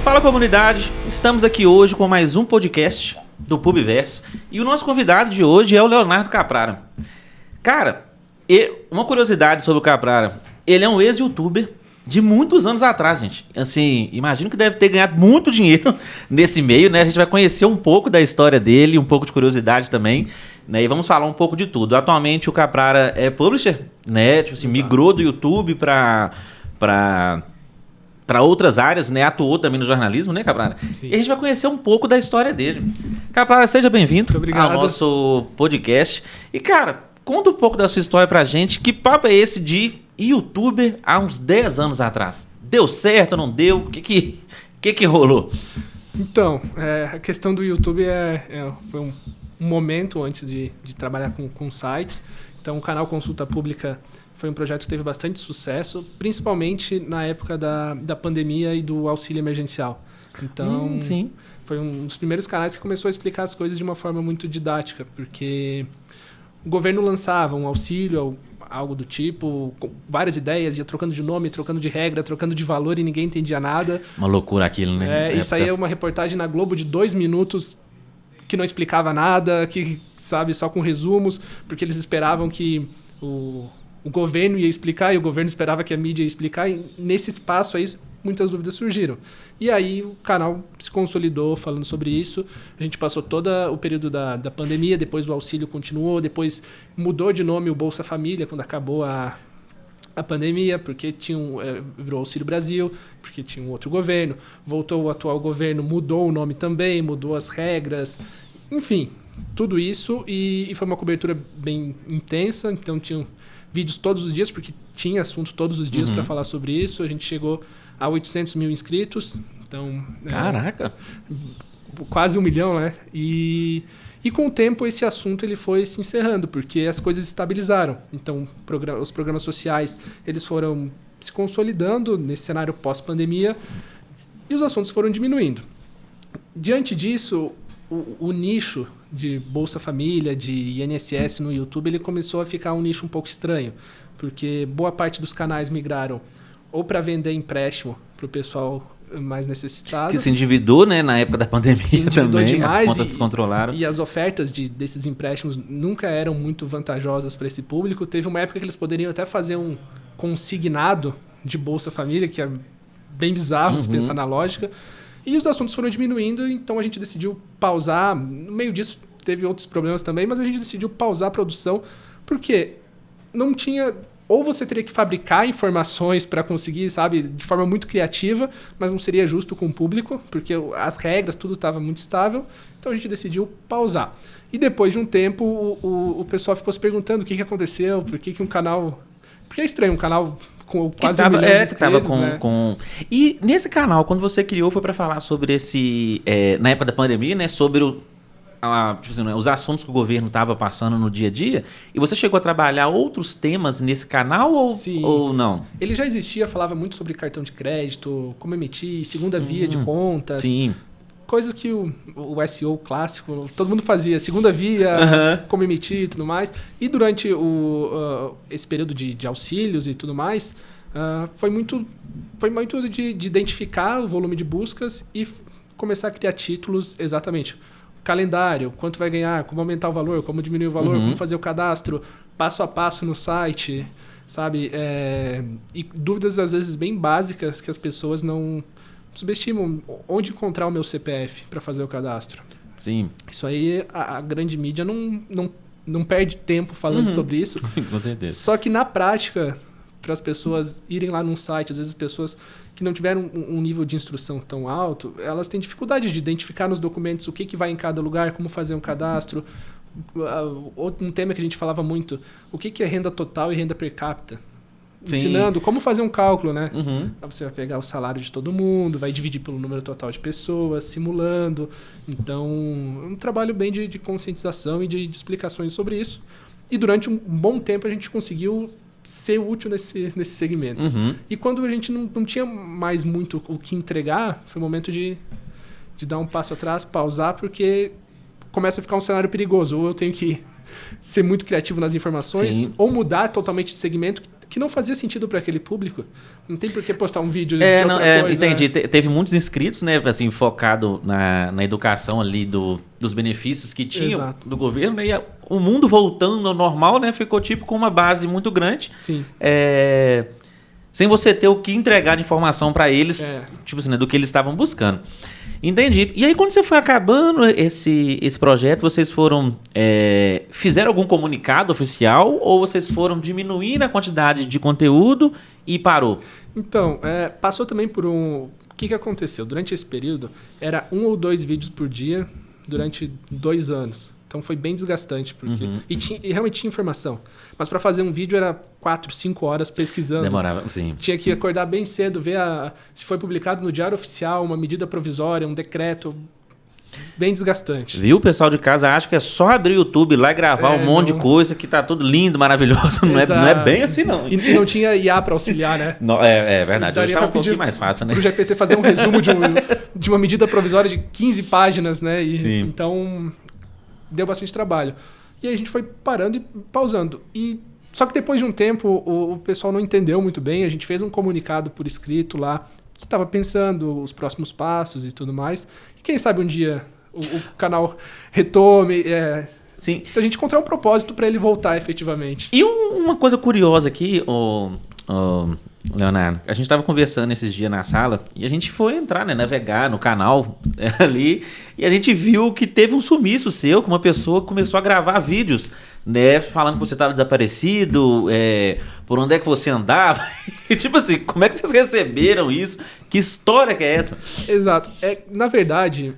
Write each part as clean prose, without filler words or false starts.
Fala comunidade, estamos aqui hoje com mais um podcast do Pubverso e o nosso convidado de hoje é o Leonardo Caprara. Cara, uma curiosidade sobre o Caprara, ele é um ex-youtuber de muitos anos atrás, gente. Assim, imagino que deve ter ganhado muito dinheiro nesse meio, né? A gente vai conhecer um pouco da história dele, um pouco de curiosidade também, né? E vamos falar um pouco de tudo. Atualmente o Caprara é publisher, né? Tipo assim, migrou do YouTube para outras áreas, né? Atuou também no jornalismo, né, Caprara? Sim. E a gente vai conhecer um pouco da história dele. Caprara, seja bem-vindo ao nosso podcast. E, cara, conta um pouco da sua história pra gente. Que papo é esse de youtuber há uns 10 anos atrás? Deu certo, não deu? O que rolou? Então, a questão do YouTube foi um momento antes de trabalhar com sites. Então, o canal Consulta Pública foi um projeto que teve bastante sucesso, principalmente na época da pandemia e do auxílio emergencial. Então, sim. Foi um dos primeiros canais que começou a explicar as coisas de uma forma muito didática, porque o governo lançava um auxílio, algo do tipo, com várias ideias, ia trocando de nome, trocando de regra, trocando de valor e ninguém entendia nada. Uma loucura aquilo, né? E saía uma reportagem na Globo de 2 minutos que não explicava nada, que, sabe, só com resumos, porque eles esperavam que o governo ia explicar e o governo esperava que a mídia ia explicar, e nesse espaço aí muitas dúvidas surgiram. E aí o canal se consolidou falando sobre isso. A gente passou todo o período da pandemia, depois o auxílio continuou, depois mudou de nome o Bolsa Família quando acabou a pandemia, porque virou Auxílio Brasil, porque tinha um outro governo. Voltou o atual governo, mudou o nome também, mudou as regras, enfim, tudo isso. E foi uma cobertura bem intensa, então tinham vídeos todos os dias, porque tinha assunto todos os dias para falar sobre isso. A gente chegou a 800 mil inscritos. Então, caraca! Quase 1 milhão, né? E com o tempo esse assunto ele foi se encerrando, porque as coisas estabilizaram. Então, os programas sociais eles foram se consolidando nesse cenário pós-pandemia e os assuntos foram diminuindo. Diante disso, o nicho de Bolsa Família, de INSS no YouTube, ele começou a ficar um nicho um pouco estranho, porque boa parte dos canais migraram ou para vender empréstimo para o pessoal mais necessitado. Que se endividou, né, na época da pandemia também, demais, as contas descontrolaram. E as ofertas desses empréstimos nunca eram muito vantajosas para esse público. Teve uma época que eles poderiam até fazer um consignado de Bolsa Família, que é bem bizarro se pensar na lógica. E os assuntos foram diminuindo, então a gente decidiu pausar. No meio disso teve outros problemas também, mas a gente decidiu pausar a produção, porque não tinha... Ou você teria que fabricar informações para conseguir, sabe, de forma muito criativa, mas não seria justo com o público, porque as regras, tudo estava muito estável. Então a gente decidiu pausar. E depois de um tempo, o pessoal ficou se perguntando o que aconteceu, por que um canal... Porque é estranho, um canal com quase 1 milhão de inscritos, né? E nesse canal, quando você criou, foi para falar sobre esse... na época da pandemia, né? Sobre tipo assim, os assuntos que o governo estava passando no dia a dia. E você chegou a trabalhar outros temas nesse canal ou não? Ele já existia, falava muito sobre cartão de crédito, como emitir, segunda via de contas. Sim. Coisas que o SEO clássico, todo mundo fazia. Segunda via, como emitir e tudo mais. E durante esse período de auxílios e tudo mais, foi muito de identificar o volume de buscas e começar a criar títulos exatamente. Calendário, quanto vai ganhar, como aumentar o valor, como diminuir o valor, como fazer o cadastro, passo a passo no site, sabe? E dúvidas, às vezes, bem básicas que as pessoas não subestimam. Onde encontrar o meu CPF para fazer o cadastro? Sim. Isso aí, a grande mídia não perde tempo falando sobre isso. Com certeza. Só que, na prática, para as pessoas irem lá num site, às vezes pessoas que não tiveram um nível de instrução tão alto, elas têm dificuldade de identificar nos documentos o que vai em cada lugar, como fazer um cadastro. Um tema que a gente falava muito, o que é renda total e renda per capita. Sim. Ensinando como fazer um cálculo, né? Você vai pegar o salário de todo mundo, vai dividir pelo número total de pessoas, simulando. Então, é um trabalho bem de conscientização e de explicações sobre isso. E durante um bom tempo a gente conseguiu ser útil nesse segmento. E quando a gente não tinha mais muito o que entregar, foi o momento de dar um passo atrás, pausar, porque começa a ficar um cenário perigoso. Ou eu tenho que ser muito criativo nas informações, ou mudar totalmente de segmento. que não fazia sentido para aquele público. Não tem por que postar um vídeo de outra coisa. Entendi. Teve muitos inscritos, né, assim, focado na educação ali dos benefícios que tinham do governo, né, e o mundo voltando ao normal, né, ficou tipo com uma base muito grande. Sim. Sem você ter o que entregar de informação para eles, tipo assim, né, do que eles estavam buscando. Entendi. E aí, quando você foi acabando esse projeto, vocês fizeram algum comunicado oficial ou vocês foram diminuindo a quantidade de conteúdo e parou? Então, passou também por um... O que aconteceu? Durante esse período, era 1 ou 2 vídeos por dia durante 2 anos. Então foi bem desgastante. Porque... E realmente tinha informação. Mas para fazer um vídeo era 4, 5 horas pesquisando. Demorava, sim. Tinha que acordar bem cedo, ver se foi publicado no Diário Oficial, uma medida provisória, um decreto. Bem desgastante. Viu? O pessoal de casa acha que é só abrir o YouTube lá e gravar um monte de coisa que tá tudo lindo, maravilhoso. Não é bem assim, não. E não tinha IA para auxiliar, né? Não, é verdade. Hoje tá um pouquinho mais fácil, né? Pro GPT fazer um resumo de uma medida provisória de 15 páginas, né? Sim. Então... deu bastante trabalho. E aí a gente foi parando e pausando. Só que depois de um tempo, o pessoal não entendeu muito bem. A gente fez um comunicado por escrito lá, que estava pensando os próximos passos e tudo mais. E quem sabe um dia o canal retome. Sim. Se a gente encontrar um propósito para ele voltar efetivamente. E uma coisa curiosa aqui, Leonardo, a gente estava conversando esses dias na sala e a gente foi entrar, né, navegar no canal ali e a gente viu que teve um sumiço seu, que uma pessoa começou a gravar vídeos, né, falando que você estava desaparecido, por onde é que você andava, e tipo assim, como é que vocês receberam isso? Que história que é essa? Exato. Na verdade,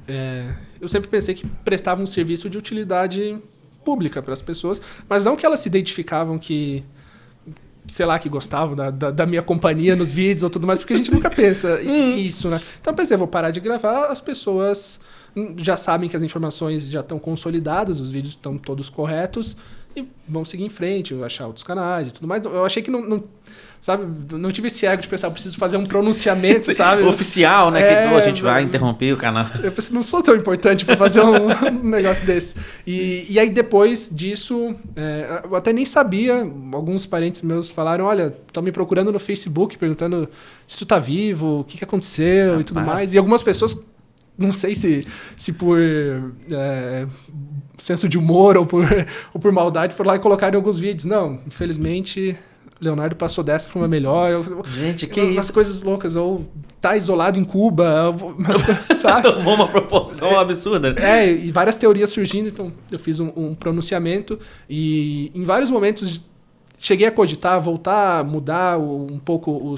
eu sempre pensei que prestava um serviço de utilidade pública para as pessoas, mas não que elas se identificavam que... sei lá, que gostavam da minha companhia nos vídeos ou tudo mais, porque a gente nunca pensa isso, né? Então eu pensei, vou parar de gravar, as pessoas já sabem que as informações já estão consolidadas, os vídeos estão todos corretos e vão seguir em frente, achar outros canais e tudo mais. Eu achei que sabe, não tive esse ego de pensar, eu preciso fazer um pronunciamento, sabe? Oficial, né? Que a gente vai interromper o canal. Eu pensei, não sou tão importante para fazer um negócio desse. E aí, depois disso, eu até nem sabia, alguns parentes meus falaram, olha, estão me procurando no Facebook, perguntando se tu tá vivo, o que aconteceu e tudo mais. E algumas pessoas, não sei se por senso de humor ou por maldade, foram lá e colocaram alguns vídeos. Não, infelizmente... Leonardo passou dessa para uma melhor. Gente, que umas isso? Coisas loucas. Ou tá isolado em Cuba, sabe? Tomou uma proporção absurda. E várias teorias surgindo. Então, eu fiz um pronunciamento. E em vários momentos cheguei a cogitar, voltar, mudar um pouco o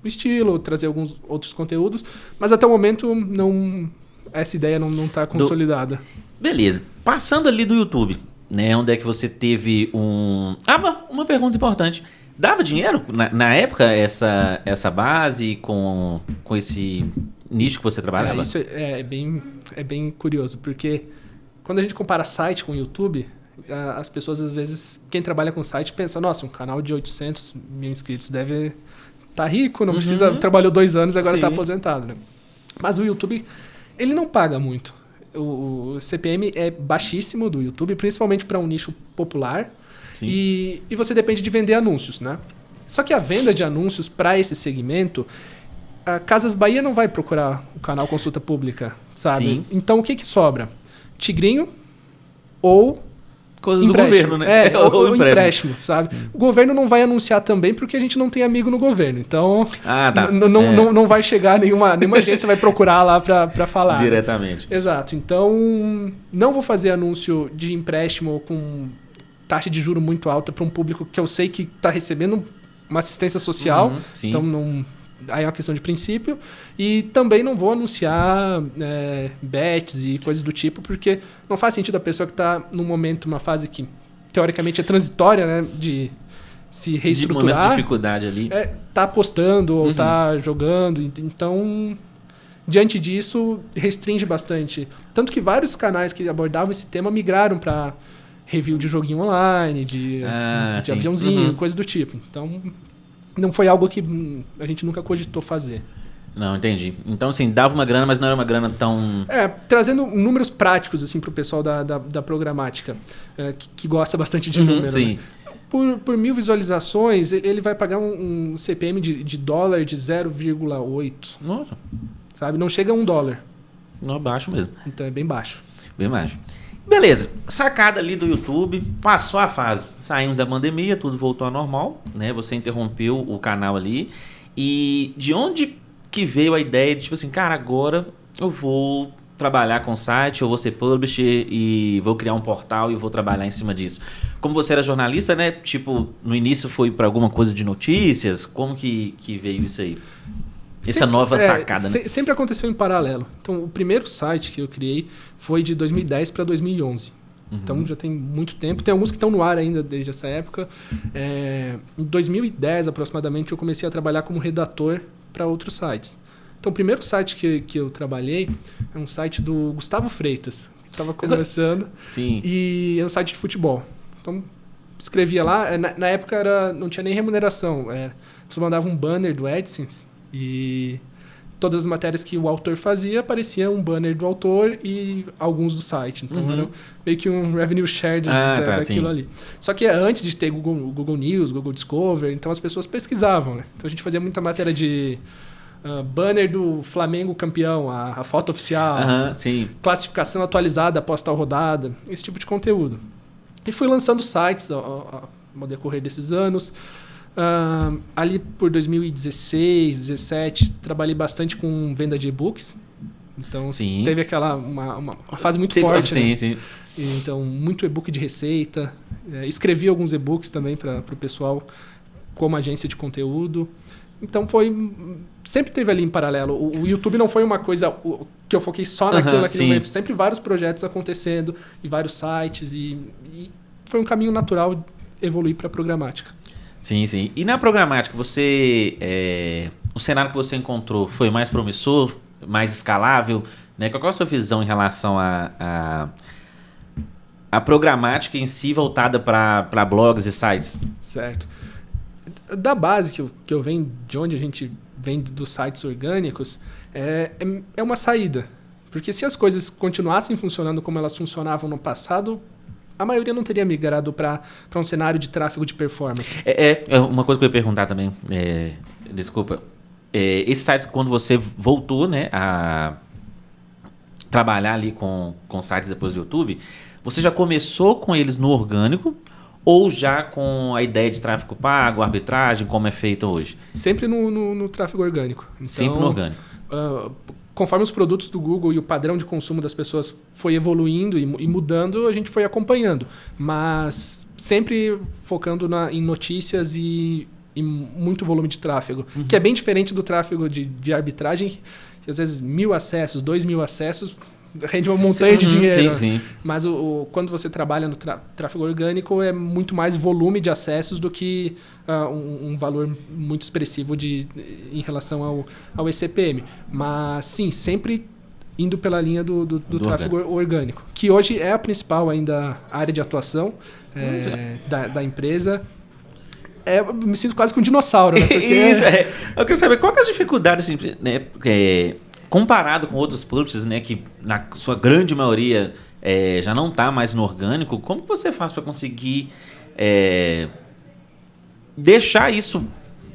estilo, trazer alguns outros conteúdos. Mas até o momento, essa ideia não está consolidada. Beleza. Passando ali do YouTube... né, onde é que você teve uma pergunta importante. Dava dinheiro na época essa base com esse nicho que você trabalhava? Isso é bem curioso, porque quando a gente compara site com o YouTube, as pessoas às vezes, quem trabalha com site pensa, nossa, um canal de 800 mil inscritos deve estar rico, não precisa, trabalhou 2 anos e agora está aposentado. Né? Mas o YouTube, ele não paga muito. O CPM é baixíssimo do YouTube, principalmente para um nicho popular. Sim. E você depende de vender anúncios, né? Só que a venda de anúncios para esse segmento, a Casas Bahia não vai procurar o canal Consulta Pública, sabe? Sim. Então o que sobra? Tigrinho ou coisa do governo, né? Ou empréstimo, sabe? Sim. O governo não vai anunciar também porque a gente não tem amigo no governo. Então, não vai chegar nenhuma agência vai procurar lá para falar. Diretamente. Né? Exato. Então, não vou fazer anúncio de empréstimo com taxa de juro muito alta para um público que eu sei que está recebendo uma assistência social. Então, não... Aí é uma questão de princípio. E também não vou anunciar bets e coisas do tipo, porque não faz sentido a pessoa que está num momento, uma fase que teoricamente é transitória, né, de se reestruturar. De momento de dificuldade ali. Tá apostando ou tá jogando. Então, diante disso, restringe bastante. Tanto que vários canais que abordavam esse tema migraram para review de joguinho online, de aviãozinho, coisa do tipo. Então... não foi algo que a gente nunca cogitou fazer. Não, entendi. Então, assim, dava uma grana, mas não era uma grana tão... trazendo números práticos, assim, pro pessoal da programática, que gosta bastante de números. Sim. Né? Por 1.000 visualizações, ele vai pagar um CPM de dólar de 0,8. Nossa. Sabe? Não chega a $1. Não, baixo mesmo. Então é bem baixo. Bem baixo. Beleza. Sacada ali do YouTube. Passou a fase. Saímos da pandemia, tudo voltou ao normal, né? Você interrompeu o canal ali. E de onde que veio a ideia de, tipo assim, cara, agora eu vou trabalhar com site, eu vou ser publisher e vou criar um portal e vou trabalhar em cima disso. Como você era jornalista, né? Tipo, no início foi para alguma coisa de notícias? Como que veio isso aí? Essa nova sacada, né? Sempre aconteceu em paralelo. Então, o primeiro site que eu criei foi de 2010 para 2011. Então, já tem muito tempo. Tem alguns que estão no ar ainda desde essa época. Em 2010, aproximadamente, eu comecei a trabalhar como redator para outros sites. Então, o primeiro site que eu trabalhei é um site do Gustavo Freitas, que estava começando. Sim. E é um site de futebol. Então, escrevia lá. Na época não tinha nem remuneração. Você mandava um banner do AdSense e todas as matérias que o autor fazia, aparecia um banner do autor e alguns do site. Então, era meio que um revenue share daquilo ali. Só que antes de ter Google News, Google Discover, então as pessoas pesquisavam, né? Então, a gente fazia muita matéria de banner do Flamengo campeão, a foto oficial, sim. classificação atualizada após tal rodada, esse tipo de conteúdo. E fui lançando sites ao decorrer desses anos. Ali por 2016, 2017, trabalhei bastante com venda de e-books. Então, teve aquela uma fase muito forte. Sim, né? sim. Então, muito e-book de receita. Escrevi alguns e-books também para o pessoal como agência de conteúdo. Então, sempre teve ali em paralelo. O YouTube não foi uma coisa que eu foquei só naquilo momento. Sempre vários projetos acontecendo e vários sites. E foi um caminho natural evoluir para a programática. Sim, sim. E na programática, o cenário que você encontrou foi mais promissor, mais escalável? Né? Qual é a sua visão em relação à programática em si voltada para blogs e sites? Certo. Da base que eu venho, de onde a gente vem dos sites orgânicos, é uma saída. Porque se as coisas continuassem funcionando como elas funcionavam no passado, a maioria não teria migrado para um cenário de tráfego de performance. Uma coisa que eu ia perguntar também, desculpa, esses sites, quando você voltou, né, a trabalhar ali com sites depois do YouTube, você já começou com eles no orgânico ou já com a ideia de tráfego pago, arbitragem, como é feito hoje? Sempre no tráfego orgânico. Então, sempre no orgânico. Conforme os produtos do Google e o padrão de consumo das pessoas foi evoluindo e mudando, a gente foi acompanhando. Mas sempre focando em notícias e muito volume de tráfego. Que é bem diferente do tráfego de arbitragem, que às vezes 1.000 acessos, 2.000 acessos, rende uma montanha de dinheiro. Sim. Mas quando você trabalha no tráfego orgânico, é muito mais volume de acessos do que um valor muito expressivo em relação ao ECPM. Mas sim, sempre indo pela linha do tráfego orgânico, que hoje é a principal ainda área de atuação da empresa. Eu me sinto quase que um dinossauro, né? Porque Isso, eu quero saber qual que é as dificuldades, assim, né? Comparado com outros publishers, né, que na sua grande maioria já não está mais no orgânico, como que você faz para conseguir deixar isso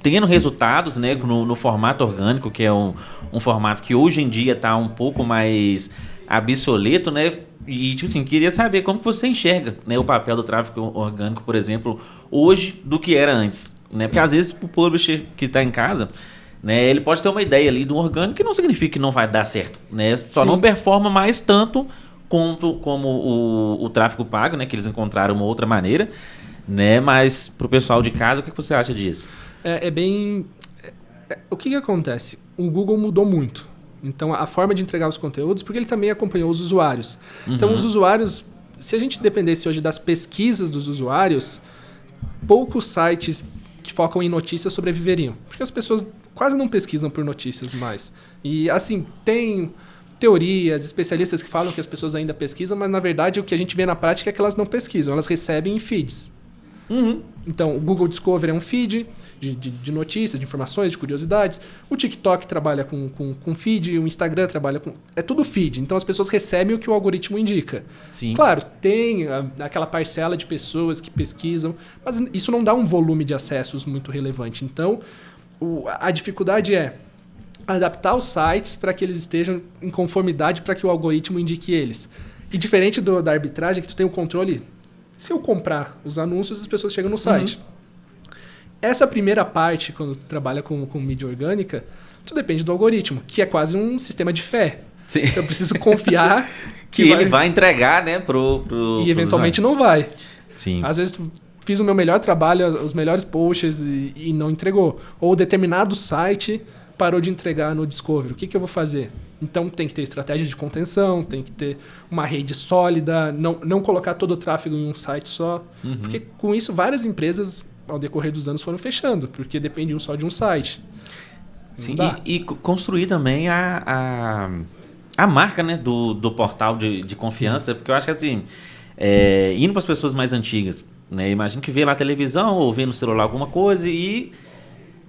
tendo resultados, né, no formato orgânico, que é um formato que hoje em dia está um pouco mais obsoleto, né? E, tipo assim, queria saber como que você enxerga, né, o papel do tráfego orgânico, por exemplo, hoje do que era antes, né? Porque às vezes o publisher que está em casa, né, ele pode ter uma ideia ali do orgânico que não significa que não vai dar certo, né? Só não performa mais tanto como o tráfego pago, né? Que eles encontraram uma outra maneira, né? Mas para o pessoal de casa, o que você acha disso? O que acontece? O Google mudou muito. Então, a forma de entregar os conteúdos, porque ele também acompanhou os usuários. Então, os usuários, se a gente dependesse hoje das pesquisas dos usuários, poucos sites que focam em notícias sobreviveriam. Porque as pessoas quase não pesquisam por notícias mais. E, assim, tem teorias, especialistas que falam que as pessoas ainda pesquisam, mas, na verdade, o que a gente vê na prática é que elas não pesquisam, elas recebem em feeds. Uhum. Então, o Google Discovery é um feed de notícias, de informações, de curiosidades. O TikTok trabalha com feed, o Instagram trabalha com... É tudo feed. Então, as pessoas recebem o que o algoritmo indica. Sim. Claro, tem aquela parcela de pessoas que pesquisam, mas isso não dá um volume de acessos muito relevante. Então, a dificuldade é adaptar os sites para que eles estejam em conformidade para que o algoritmo indique eles. E diferente da arbitragem, que tu tem o controle... Se eu comprar os anúncios, as pessoas chegam no site. Essa primeira parte, quando tu trabalha com mídia orgânica, tu depende do algoritmo, que é quase um sistema de fé. Sim. Então eu preciso confiar que ele vai entregar, né, e eventualmente não vai. Sim. Às vezes tu fiz o meu melhor trabalho, os melhores posts e não entregou. Ou determinado site parou de entregar no Discovery. O que eu vou fazer? Então tem que ter estratégias de contenção, tem que ter uma rede sólida, não colocar todo o tráfego em um site só. Porque com isso várias empresas, ao decorrer dos anos, foram fechando, porque dependiam só de um site. Sim, e construir também a marca, né, do portal de confiança, porque eu acho que assim, indo para as pessoas mais antigas, né, imagino que vê lá a televisão ou vê no celular alguma coisa e...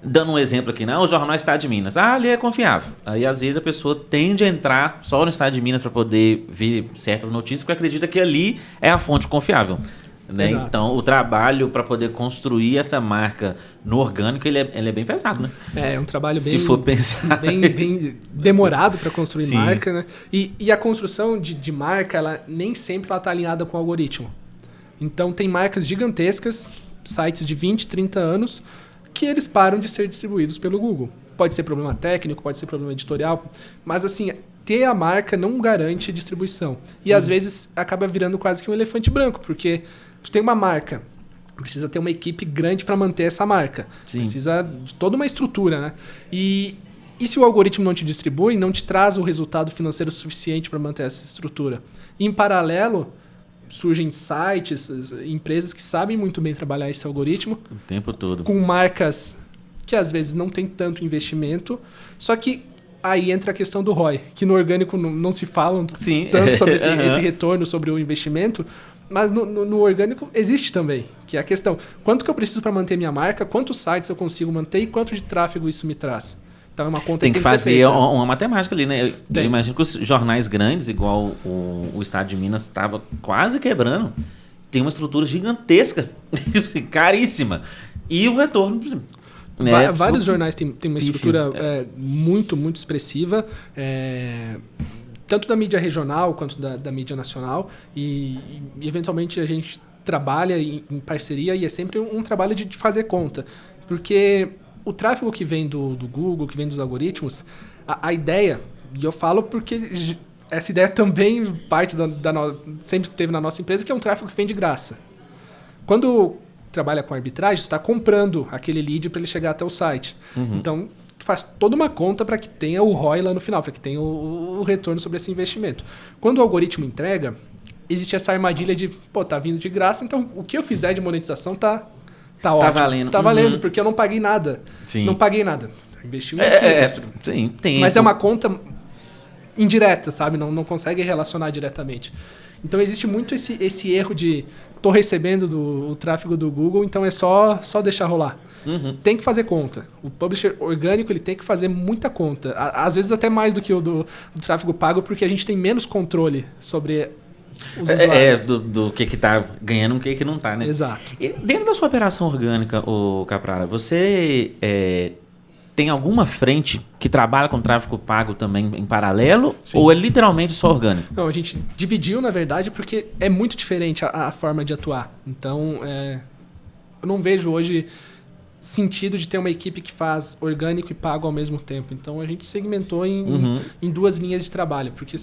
Dando um exemplo aqui, né? O jornal Estado de Minas. Ali é confiável. Aí, às vezes, a pessoa tende a entrar só no Estado de Minas para poder ver certas notícias, porque acredita que ali é a fonte confiável. Né? Então, o trabalho para poder construir essa marca no orgânico, ele é bem pesado, né? É um trabalho bem, se for pensar, bem demorado para construir Sim. marca, né? E a construção de marca, ela nem sempre está alinhada com o algoritmo. Então, tem marcas gigantescas, sites de 20, 30 anos... que eles param de ser distribuídos pelo Google. Pode ser problema técnico, pode ser problema editorial, mas assim, ter a marca não garante distribuição. E às vezes acaba virando quase que um elefante branco, porque tu tem uma marca, precisa ter uma equipe grande para manter essa marca. Sim. Precisa de toda uma estrutura, né? E se o algoritmo não te distribui, não te traz o resultado financeiro suficiente para manter essa estrutura? Em paralelo, surgem sites, empresas que sabem muito bem trabalhar esse algoritmo. O tempo todo. Com marcas que às vezes não tem tanto investimento. Só que aí entra a questão do ROI, que no orgânico não se fala tanto sobre esse retorno, sobre o investimento, mas no orgânico existe também, que é a questão. Quanto que eu preciso para manter minha marca, quantos sites eu consigo manter e quanto de tráfego isso me traz? Então é uma conta tem que fazer uma matemática ali, né? Eu imagino que os jornais grandes, igual o Estado de Minas estava quase quebrando, tem uma estrutura gigantesca, caríssima. E o retorno... Né, vários jornais têm uma estrutura muito, muito expressiva, tanto da mídia regional quanto da mídia nacional. E eventualmente a gente trabalha em parceria e é sempre um trabalho de fazer conta. Porque... o tráfego que vem do Google, que vem dos algoritmos, a ideia, e eu falo porque essa ideia também parte sempre teve na nossa empresa, que é um tráfego que vem de graça. Quando trabalha com arbitragem, você está comprando aquele lead para ele chegar até o site. Então, tu faz toda uma conta para que tenha o ROI lá no final, para que tenha o retorno sobre esse investimento. Quando o algoritmo entrega, existe essa armadilha de, tá vindo de graça, então o que eu fizer de monetização tá ótimo. Valendo. Tá valendo, porque eu não paguei nada. Sim. Não paguei nada. Investi um aqui. Sim, tem. Mas é uma conta indireta, sabe? Não consegue relacionar diretamente. Então existe muito esse erro de tô recebendo o tráfego do Google, então é só deixar rolar. Tem que fazer conta. O publisher orgânico ele tem que fazer muita conta. Às vezes até mais do que o do tráfego pago, porque a gente tem menos controle sobre... os usuários. Do que tá ganhando, o que não tá, né? Exato. E dentro da sua operação orgânica, Caprara, você tem alguma frente que trabalha com tráfego pago também em paralelo? Sim. Ou é literalmente só orgânico? Não, a gente dividiu, na verdade, porque é muito diferente a forma de atuar. Então, eu não vejo hoje sentido de ter uma equipe que faz orgânico e pago ao mesmo tempo. Então, a gente segmentou em duas linhas de trabalho, porque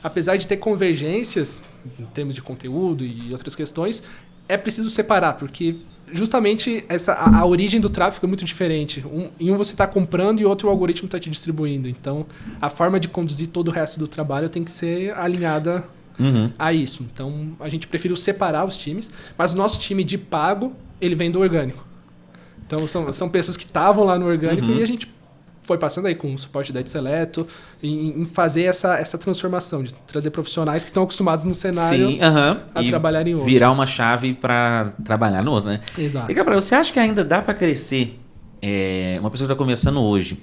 apesar de ter convergências em termos de conteúdo e outras questões, é preciso separar, porque justamente a origem do tráfego é muito diferente. Em um você está comprando e outro o algoritmo está te distribuindo. Então, a forma de conduzir todo o resto do trabalho tem que ser alinhada a isso. Então, a gente preferiu separar os times, mas o nosso time de pago, ele vem do orgânico. Então, são pessoas que estavam lá no orgânico e a gente foi passando aí com o suporte da Edseleto em fazer essa transformação, de trazer profissionais que estão acostumados no cenário a trabalhar em outro. Virar uma chave para trabalhar no outro, né? Exato. E, Gabriel, você acha que ainda dá para crescer uma pessoa que está começando hoje,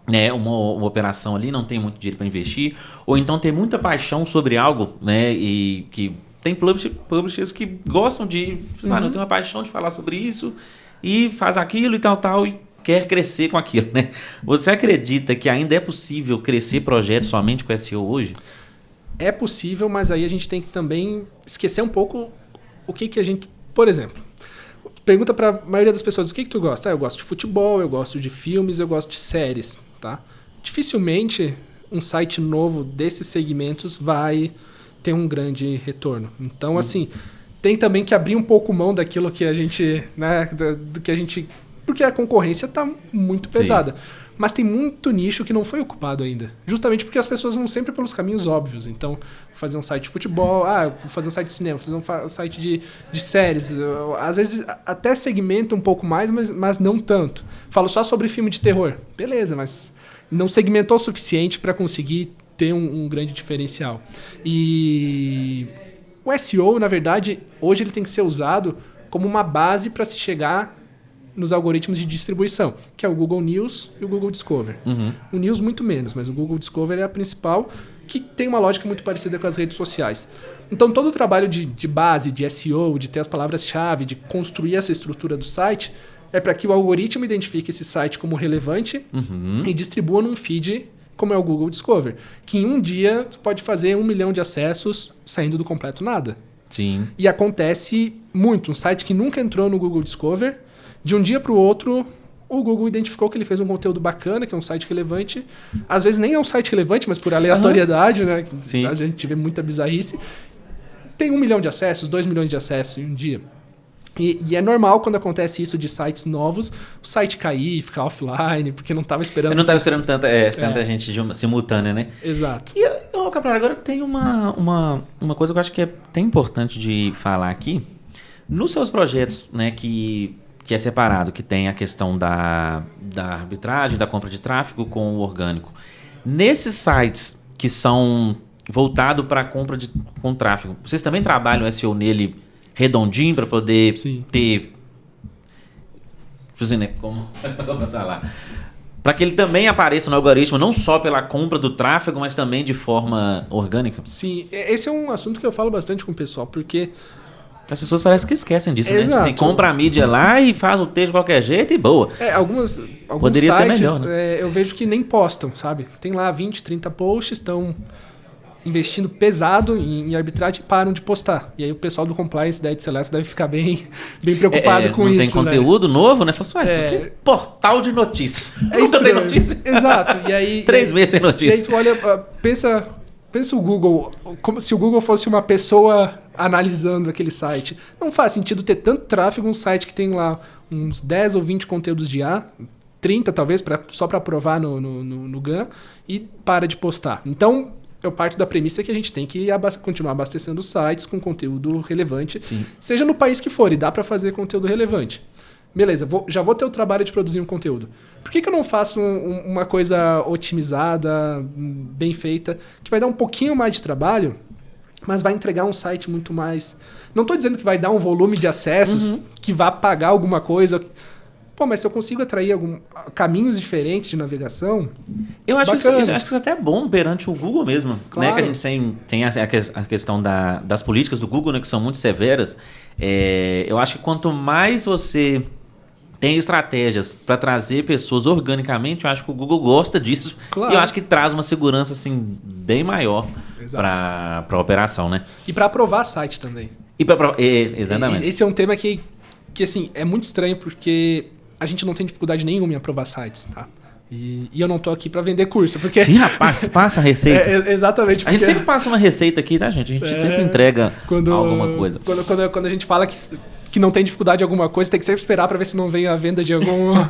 né, uma operação ali, não tem muito dinheiro para investir, ou então tem muita paixão sobre algo, né, e que tem publishers que gostam de, eu tenho uma paixão de falar sobre isso e faz aquilo e tal, e quer crescer com aquilo, né? Você acredita que ainda é possível crescer projetos somente com SEO hoje? É possível, mas aí a gente tem que também esquecer um pouco o que a gente... Por exemplo, pergunta para a maioria das pessoas, o que tu gosta? Eu gosto de futebol, eu gosto de filmes, eu gosto de séries, tá? Dificilmente um site novo desses segmentos vai ter um grande retorno. Então, assim, tem também que abrir um pouco mão daquilo que a gente... né, do que a gente... Porque a concorrência está muito pesada. Sim. Mas tem muito nicho que não foi ocupado ainda. Justamente porque as pessoas vão sempre pelos caminhos óbvios. Então, vou fazer um site de futebol, vou fazer um site de cinema, vou fazer um site de séries. Às vezes até segmenta um pouco mais, mas não tanto. Falo só sobre filme de terror. Beleza, mas não segmentou o suficiente para conseguir ter um grande diferencial. E o SEO, na verdade, hoje ele tem que ser usado como uma base para se chegar nos algoritmos de distribuição, que é o Google News e o Google Discover. O News muito menos, mas o Google Discover é a principal, que tem uma lógica muito parecida com as redes sociais. Então todo o trabalho de base, de SEO, de ter as palavras-chave, de construir essa estrutura do site, é para que o algoritmo identifique esse site como relevante e distribua num feed como é o Google Discover, que em um dia pode fazer 1 milhão de acessos saindo do completo nada. Sim. E acontece muito, um site que nunca entrou no Google Discover, de um dia para o outro, o Google identificou que ele fez um conteúdo bacana, que é um site relevante. Às vezes nem é um site relevante, mas por aleatoriedade, né? Sim. A gente vê muita bizarrice. Tem 1 milhão de acessos, 2 milhões de acessos em um dia. E é normal quando acontece isso de sites novos, o site cair, ficar offline, porque não estava esperando... Eu não estava esperando tanta gente simultânea, né? Exato. E, Capral, agora tem uma coisa que eu acho que é até importante de falar aqui. Nos seus projetos, né, que é separado, que tem a questão da arbitragem, da compra de tráfego com o orgânico. Nesses sites que são voltados para a compra com tráfego, vocês também trabalham SEO nele redondinho para poder ter... Como falar? Para que ele também apareça no algoritmo, não só pela compra do tráfego, mas também de forma orgânica? Sim, esse é um assunto que eu falo bastante com o pessoal, porque... As pessoas parecem que esquecem disso, Exato. né? Assim, compra a mídia lá e faz o texto de qualquer jeito e boa. Alguns Poderia sites, ser melhor, né? Eu vejo que nem postam, sabe? Tem lá 20, 30 posts, estão investindo pesado em arbitragem e param de postar. E aí o pessoal do compliance da Edseleto deve ficar bem preocupado com isso. Não tem conteúdo novo, né? Fala assim, que portal de notícias. Nunca tem notícia. Exato. E aí, 3 meses sem notícia. E aí tu olha, pensa o Google, como se o Google fosse uma pessoa analisando aquele site. Não faz sentido ter tanto tráfego, um site que tem lá uns 10 ou 20 conteúdos de IA, 30 talvez, só para provar no GAN, e para de postar. Então, eu parto da premissa que a gente tem que continuar abastecendo os sites com conteúdo relevante, seja no país que for, e dá para fazer conteúdo relevante. Beleza, já vou ter o trabalho de produzir um conteúdo. Por que eu não faço uma coisa otimizada, bem feita, que vai dar um pouquinho mais de trabalho, mas vai entregar um site muito mais... Não estou dizendo que vai dar um volume de acessos, que vai pagar alguma coisa. Pô, mas se eu consigo atrair caminhos diferentes de navegação... Eu acho que isso até é bom perante o Google mesmo. Claro. Né? Que a gente tem a questão das políticas do Google, né, que são muito severas. Eu acho que quanto mais você tem estratégias para trazer pessoas organicamente, eu acho que o Google gosta disso. Claro. E eu acho que traz uma segurança assim, bem maior para a operação, né? E para aprovar site também. Exatamente. Esse é um tema que assim, é muito estranho, porque a gente não tem dificuldade nenhuma em aprovar sites, tá? E eu não tô aqui para vender curso, porque... Ih, rapaz, passa a receita. Exatamente. Porque... A gente sempre passa uma receita aqui, tá, gente? A gente sempre entrega alguma coisa. Quando a gente fala que não tem dificuldade em alguma coisa, tem que sempre esperar para ver se não vem a venda de alguma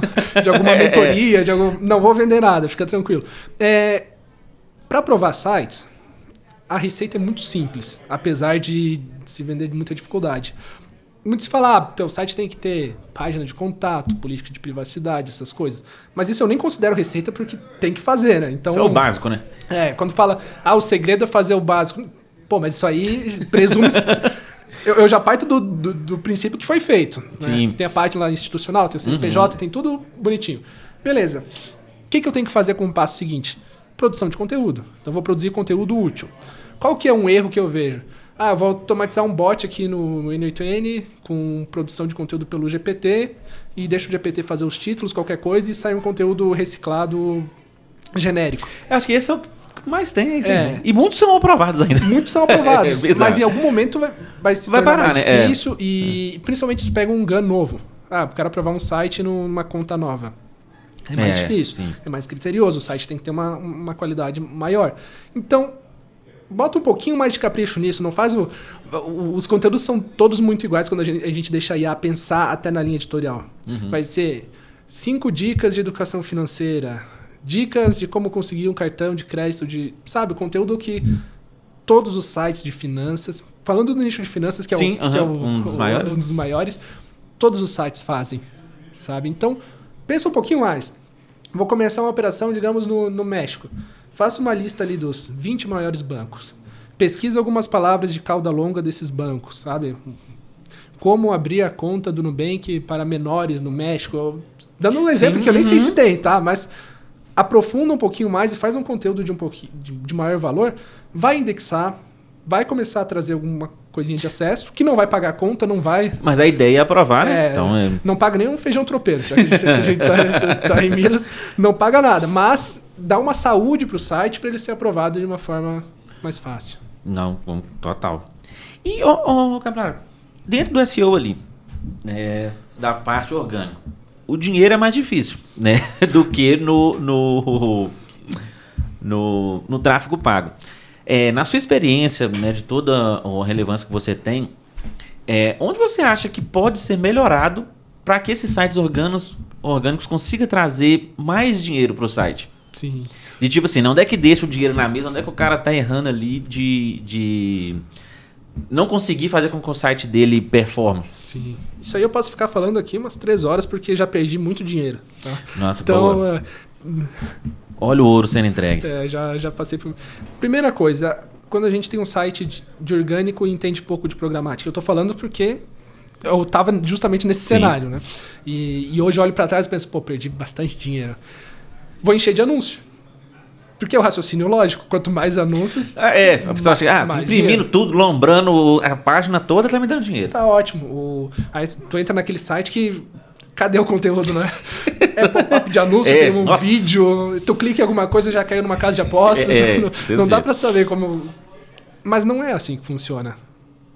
mentoria, Não vou vender nada, fica tranquilo. Para aprovar sites, a receita é muito simples, apesar de se vender de muita dificuldade. muito se fala, teu site tem que ter página de contato, política de privacidade, essas coisas. Mas isso eu nem considero receita porque tem que fazer, né? Então, isso é o básico, né? Quando fala, o segredo é fazer o básico. Pô, mas isso aí presume... eu já parto do princípio que foi feito. Né? Tem a parte lá institucional, tem o CNPJ, tem tudo bonitinho. Beleza. O que eu tenho que fazer com o passo seguinte? Produção de conteúdo. Então, eu vou produzir conteúdo útil. Qual que é um erro que eu vejo? Eu vou automatizar um bot aqui no N8N com produção de conteúdo pelo GPT e deixo o GPT fazer os títulos, qualquer coisa, e sai um conteúdo reciclado genérico. Eu acho que esse é o que mais tem. E muitos são aprovados ainda. Muitos são aprovados, mas em algum momento vai se tornar parar, mais difícil e principalmente se pega um GAN novo. Eu quero aprovar um site numa conta nova. É mais difícil, é mais criterioso, o site tem que ter uma qualidade maior. Então, bota um pouquinho mais de capricho nisso, não faz os conteúdos são todos muito iguais quando a gente deixa a IA pensar até na linha editorial. Vai ser 5 dicas de educação financeira, dicas de como conseguir um cartão de crédito, conteúdo que todos os sites de finanças, falando do nicho de finanças, que é, um dos maiores, todos os sites fazem, sabe? Então, pensa um pouquinho mais. Vou começar uma operação, digamos, no México. Faça uma lista ali dos 20 maiores bancos. Pesquisa algumas palavras de cauda longa desses bancos, sabe? Como abrir a conta do Nubank para menores no México. Dando um exemplo que eu nem sei se tem, tá? Mas aprofunda um pouquinho mais e faz um conteúdo de maior valor. Vai indexar, vai começar a trazer alguma coisinha de acesso, que não vai pagar a conta, não vai... Mas a ideia é aprovar, né? Não paga nem um feijão tropeiro. Se a gente tá em Minas, não paga nada. Mas dá uma saúde pro site para ele ser aprovado de uma forma mais fácil. Não, total. E, Caprara, dentro do SEO ali, da parte orgânica, o dinheiro é mais difícil, né? Do que no tráfego pago. Na sua experiência, né, de toda a relevância que você tem, onde você acha que pode ser melhorado para que esses sites orgânicos consigam trazer mais dinheiro para o site? Sim. De tipo assim, onde é que deixa o dinheiro na mesa, onde é que o cara tá errando ali de não conseguir fazer com que o site dele performe? Sim. Isso aí eu posso ficar falando aqui umas 3 horas porque já perdi muito dinheiro. Tá? Nossa, então... Olha o ouro sendo entregue. Já passei por... Primeira coisa, quando a gente tem um site de orgânico e entende pouco de programática. Eu tô falando porque eu tava justamente nesse cenário, né? E hoje eu olho para trás e penso, perdi bastante dinheiro. Vou encher de anúncio. Porque é o raciocínio lógico. Quanto mais anúncios... A pessoa acha, imprimindo dinheiro. Tudo, lombrando a página toda, tá me dando dinheiro. Tá ótimo. Aí tu entra naquele site que... Cadê o conteúdo, né? É pop-up de anúncio, tem um vídeo, tu clica em alguma coisa já caiu numa casa de apostas. Não dá pra saber como... Mas não é assim que funciona.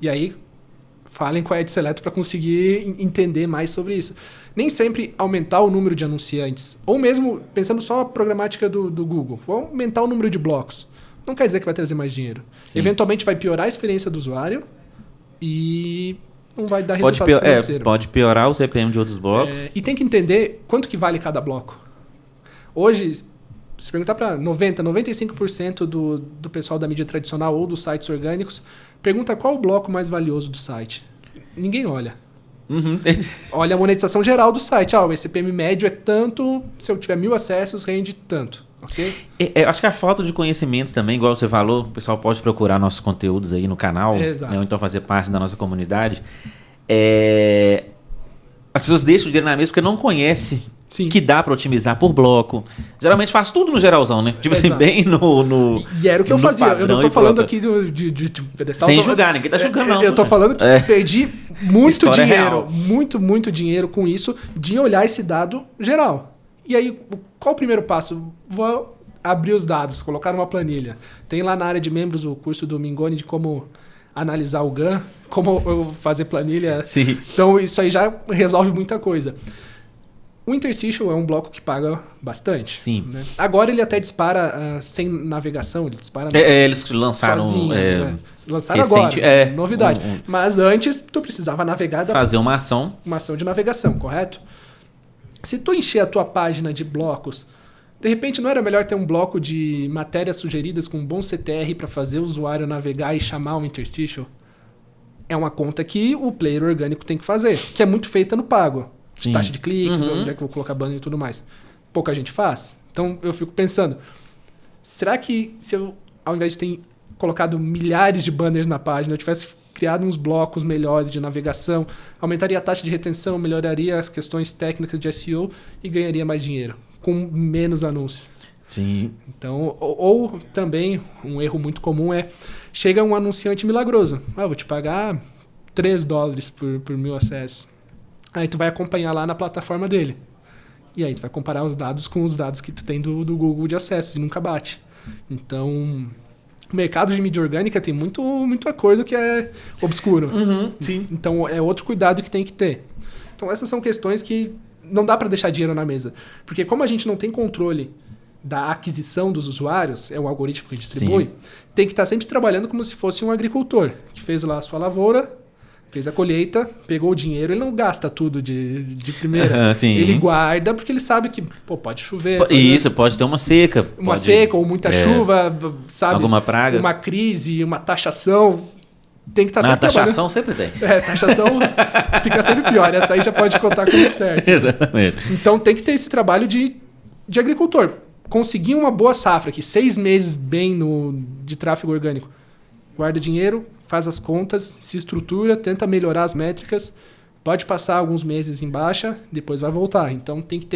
E aí, falem com a Ed Seleto para conseguir entender mais sobre isso. Nem sempre aumentar o número de anunciantes, ou mesmo pensando só a programática do Google, vou aumentar o número de blocos. Não quer dizer que vai trazer mais dinheiro. Sim. Eventualmente vai piorar a experiência do usuário e... não vai dar resultado financeiro. Pode piorar o CPM de outros blocos. E tem que entender quanto que vale cada bloco. Hoje, se perguntar para 95% do pessoal da mídia tradicional ou dos sites orgânicos, pergunta qual o bloco mais valioso do site. Ninguém olha. Olha a monetização geral do site. O CPM médio é tanto, se eu tiver 1000 acessos, rende tanto. Okay? Acho que a falta de conhecimento também, igual você falou, o pessoal pode procurar nossos conteúdos aí no canal, né, ou então fazer parte da nossa comunidade. As pessoas deixam o dinheiro na mesa porque não conhecem que dá para otimizar por bloco. Geralmente faz tudo no geralzão, né? Tipo assim, bem no... E era o que eu fazia. Eu não tô falando aqui de pedestal. Sem julgar, ninguém tá julgando não. Eu tô falando que perdi muito dinheiro, muito dinheiro com isso, de olhar esse dado geral. E aí, qual o primeiro passo? Vou abrir os dados, colocar numa planilha. Tem lá na área de membros o curso do Mingoni de como analisar o GAN, como eu fazer planilha. Sim. Então, isso aí já resolve muita coisa. O interstitial é um bloco que paga bastante. Sim. Né? Agora ele até dispara sem navegação, ele dispara eles lançaram sozinho. Lançaram recente, agora, novidade. Mas antes, tu precisava navegar... fazer uma ação. Uma ação de navegação, correto? Se tu encher a tua página de blocos, de repente não era melhor ter um bloco de matérias sugeridas com um bom CTR para fazer o usuário navegar e chamar um interstitial? é uma conta que o player orgânico tem que fazer, que é muito feita no pago. Sim. Taxa de cliques, onde é que eu vou colocar banner e tudo mais. Pouca gente faz. Então eu fico pensando, será que se eu, ao invés de ter colocado milhares de banners na página, eu tivesse criado uns blocos melhores de navegação, aumentaria a taxa de retenção, melhoraria as questões técnicas de SEO e ganharia mais dinheiro, com menos anúncios. Sim. Então, ou também, um erro muito comum chega um anunciante milagroso. Vou te pagar $3 por 1000 acessos. Aí tu vai acompanhar lá na plataforma dele. E aí tu vai comparar os dados com os dados que tu tem do Google de acessos e nunca bate. Então, o mercado de mídia orgânica tem muito acordo que é obscuro. Sim. Então, é outro cuidado que tem que ter. Então, essas são questões que não dá para deixar dinheiro na mesa. Porque como a gente não tem controle da aquisição dos usuários, é o algoritmo que distribui, Sim. tem que estar sempre trabalhando como se fosse um agricultor, que fez lá a sua lavoura, fez a colheita, pegou o dinheiro, ele não gasta tudo de primeira. Sim. Ele guarda porque ele sabe que pode chover. Isso, pode ter uma seca. Uma seca ou muita chuva, sabe? Alguma praga. Uma crise, uma taxação. Tem que estar sempre taxação sempre tem. Taxação fica sempre pior. Essa aí já pode contar como certo. Exatamente. Então tem que ter esse trabalho de agricultor. Conseguir uma boa safra aqui, 6 meses bem de tráfego orgânico. Guarda dinheiro, faz as contas, se estrutura, tenta melhorar as métricas. Pode passar alguns meses em baixa, depois vai voltar. Então tem que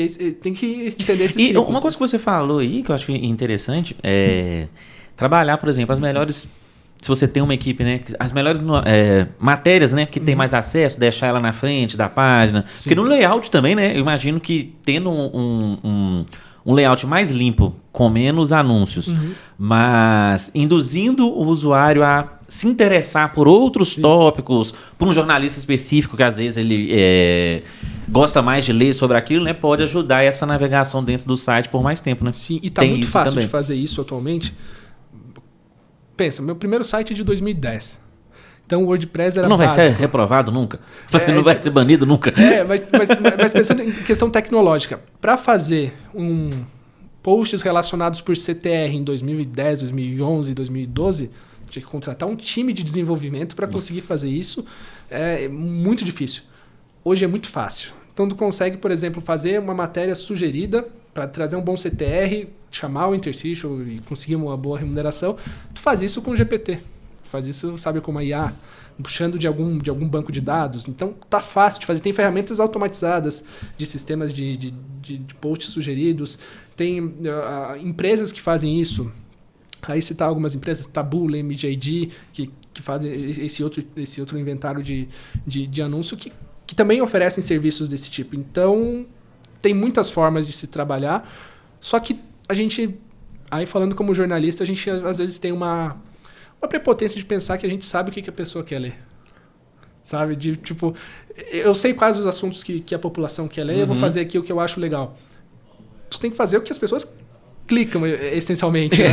entender esse ciclo. E uma coisa que você falou aí, que eu acho interessante, é trabalhar, por exemplo, as melhores... Se você tem uma equipe, né? As melhores matérias, né? Que tem mais acesso, deixar ela na frente da página. Sim. Porque no layout também, né? Eu imagino que tendo um layout mais limpo, com menos anúncios, mas induzindo o usuário a se interessar por outros tópicos, por um jornalista específico que às vezes ele gosta mais de ler sobre aquilo, né? Pode ajudar essa navegação dentro do site por mais tempo, né? Sim, e tá Tem muito isso fácil também. de fazer isso atualmente. Pensa, meu primeiro site é de 2010. Então o WordPress era Não vai básico. ser reprovado nunca? Você não vai ser banido nunca? Mas pensando em questão tecnológica, para fazer posts relacionados por CTR em 2010, 2011, 2012, tinha que contratar um time de desenvolvimento para conseguir fazer isso. É muito difícil. Hoje é muito fácil. Então tu consegue, por exemplo, fazer uma matéria sugerida para trazer um bom CTR, chamar o interstitial e conseguir uma boa remuneração. Tu faz isso com o GPT. Faz isso, sabe, com uma IA, puxando de algum banco de dados. Então tá fácil de fazer. Tem ferramentas automatizadas de sistemas de posts sugeridos. Tem empresas que fazem isso. Aí citar algumas empresas, Taboola, MJD, que fazem esse outro inventário de anúncio que também oferecem serviços desse tipo. Então, tem muitas formas de se trabalhar, só que a gente, aí falando como jornalista, a gente às vezes tem uma prepotência de pensar que a gente sabe o que a pessoa quer ler. Sabe? De, tipo, eu sei quais os assuntos que a população quer ler, eu vou fazer aqui o que eu acho legal. Tu tem que fazer o que as pessoas clicam, essencialmente. Né?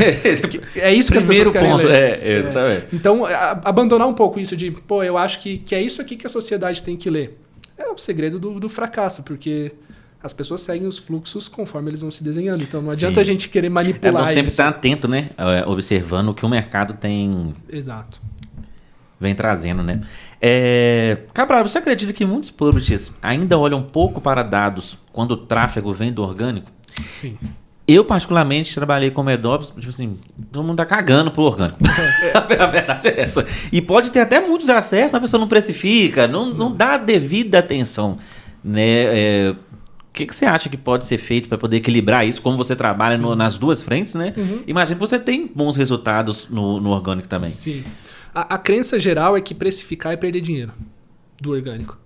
É isso que as pessoas querem ler. Exatamente. Então, abandonar um pouco isso de, eu acho que é isso aqui que a sociedade tem que ler. É o segredo do fracasso, porque as pessoas seguem os fluxos conforme eles vão se desenhando. Então, não adianta a gente querer manipular isso. É bom sempre estar atento, né? Observando o que o mercado tem... Exato. Vem trazendo, né? Cabral, você acredita que muitos publishers ainda olham um pouco para dados quando o tráfego vem do orgânico? Sim. Eu, particularmente, trabalhei com Medobs, tipo assim, todo mundo tá cagando pro orgânico. A verdade é essa. E pode ter até muitos acessos, mas a pessoa não precifica, não dá devida atenção, né? O que você acha que pode ser feito para poder equilibrar isso, como você trabalha nas duas frentes, né? Imagino que você tem bons resultados no orgânico também. Sim. A crença geral é que precificar é perder dinheiro do orgânico.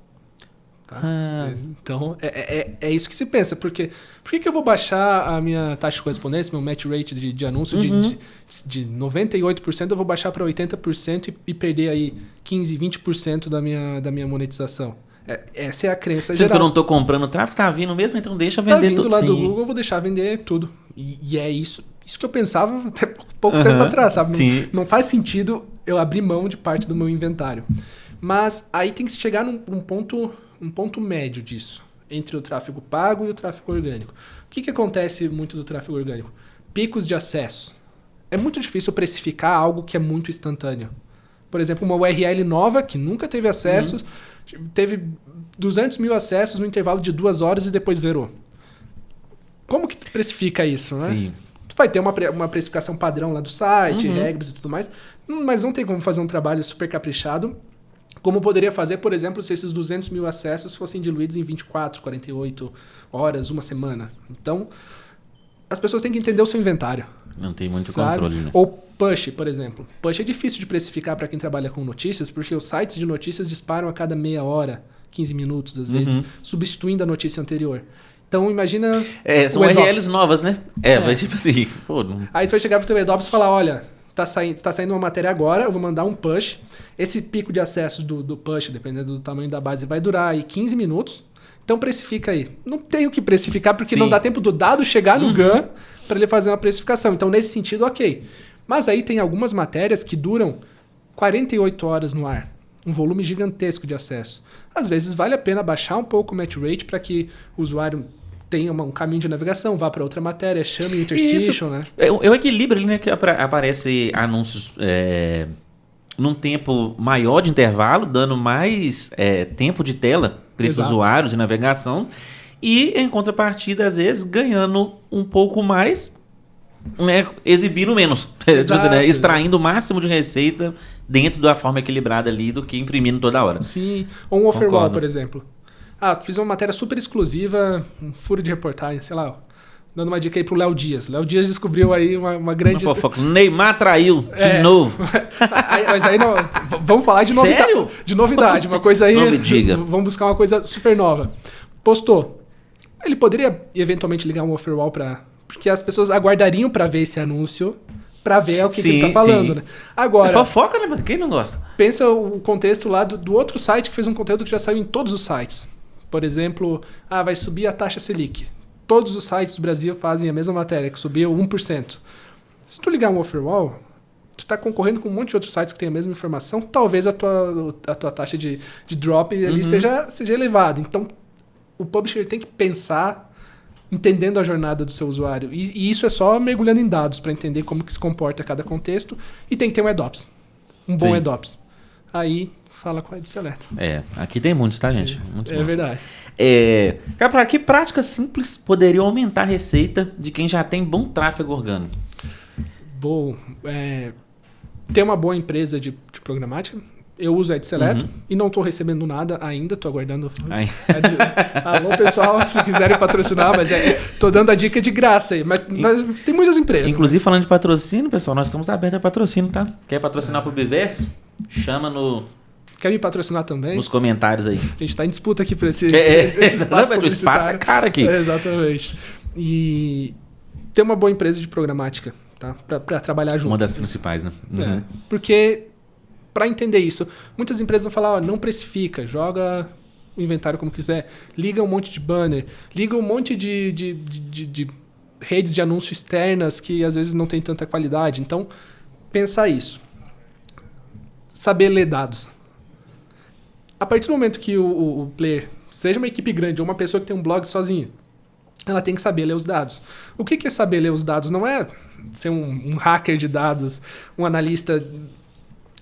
Tá? Então, é isso que se pensa. Porque por que eu vou baixar a minha taxa de correspondência, meu match rate de anúncio de 98%, eu vou baixar para 80% e perder aí 15%, 20% da minha monetização? Essa é a crença geral. Sendo que eu não estou comprando o tráfego, tá vindo mesmo, então deixa vender tudo. Tá vindo lá do Google, eu vou deixar vender tudo. E é isso que eu pensava até pouco tempo atrás, sabe? Não faz sentido eu abrir mão de parte do meu inventário. Mas aí tem que chegar num ponto médio disso, entre o tráfego pago e o tráfego orgânico. O que acontece muito do tráfego orgânico? Picos de acesso. É muito difícil precificar algo que é muito instantâneo. Por exemplo, uma URL nova que nunca teve acessos, teve 200 mil acessos no intervalo de 2 horas e depois zerou. Como que tu precifica isso, né? Sim. Tu vai ter uma precificação padrão lá do site, regras e tudo mais, mas não tem como fazer um trabalho super caprichado, como poderia fazer, por exemplo, se esses 200 mil acessos fossem diluídos em 24, 48 horas, uma semana. Então, as pessoas têm que entender o seu inventário. Não tem muito sabe? controle, né? Ou push, por exemplo. Push é difícil de precificar para quem trabalha com notícias, porque os sites de notícias disparam a cada meia hora, 15 minutos, às vezes, substituindo a notícia anterior. Então, imagina... São URLs novas, né? Mas tipo assim... Pô, não... Aí tu vai chegar pro teu EDOPS e falar, olha, tá saindo uma matéria agora, eu vou mandar um push. Esse pico de acessos do push, dependendo do tamanho da base, vai durar aí 15 minutos. Então, precifica aí. Não tem o que precificar, porque não dá tempo do dado chegar no GAN para ele fazer uma precificação. Então, nesse sentido, ok. Mas aí tem algumas matérias que duram 48 horas no ar. Um volume gigantesco de acesso. Às vezes vale a pena baixar um pouco o match rate para que o usuário tenha um caminho de navegação, vá para outra matéria, chame o interstitial, né? É o equilíbrio ali, né? Que aparece anúncios num tempo maior de intervalo, dando mais tempo de tela para esses usuários de navegação. E, em contrapartida, às vezes, ganhando um pouco mais, né, exibindo menos. Exato, né, extraindo o máximo de receita dentro da forma equilibrada ali do que imprimindo toda hora. Sim. Ou um offerwall, Concordo. por exemplo. Fiz uma matéria super exclusiva, um furo de reportagem, sei lá, dando uma dica aí pro Léo Dias. Léo Dias descobriu aí uma grande... Fofoca. Neymar traiu de novo. Mas aí não... Vamos falar de novidade. Sério? De novidade, uma coisa aí... Não me diga. Vamos buscar uma coisa super nova. Postou. Ele poderia eventualmente ligar um offerwall porque as pessoas aguardariam para ver esse anúncio, para ver o que ele tá falando, né? Agora... É fofoca, né? Quem não gosta? Pensa o contexto lá do outro site que fez um conteúdo que já saiu em todos os sites. Por exemplo, vai subir a taxa Selic. Todos os sites do Brasil fazem a mesma matéria, que subiu 1%. Se tu ligar um offerwall, tu está concorrendo com um monte de outros sites que têm a mesma informação, talvez a tua taxa de drop ali seja elevada. Então, o publisher tem que pensar entendendo a jornada do seu usuário. E isso é só mergulhando em dados para entender como que se comporta cada contexto. E tem que ter um EDOPS. Um bom EDOPS. Aí, fala com a EdSelect. Aqui tem muitos, tá, gente? Muitos. Verdade. Cara, que práticas simples poderiam aumentar a receita de quem já tem bom tráfego orgânico? Bom, ter uma boa empresa de programática. Eu uso a EdSelect e não estou recebendo nada ainda, estou aguardando. Alô, pessoal, se quiserem patrocinar, mas estou dando a dica de graça aí. Mas tem muitas empresas. Inclusive, falando de patrocínio, pessoal, nós estamos abertos a patrocínio, tá? Quer patrocinar pro Biverso? Chama Quer me patrocinar também? nos comentários aí. A gente está em disputa aqui para esse espaço. O espaço é caro aqui. Exatamente. E ter uma boa empresa de programática, tá? Para trabalhar junto. Uma das principais, né? Porque... Para entender isso, muitas empresas vão falar, não precifica, joga o inventário como quiser, liga um monte de banner, liga um monte de redes de anúncio externas que às vezes não tem tanta qualidade. Então, pensar isso. Saber ler dados. A partir do momento que o player, seja uma equipe grande ou uma pessoa que tem um blog sozinho, ela tem que saber ler os dados. O que é saber ler os dados? Não é ser um hacker de dados, um analista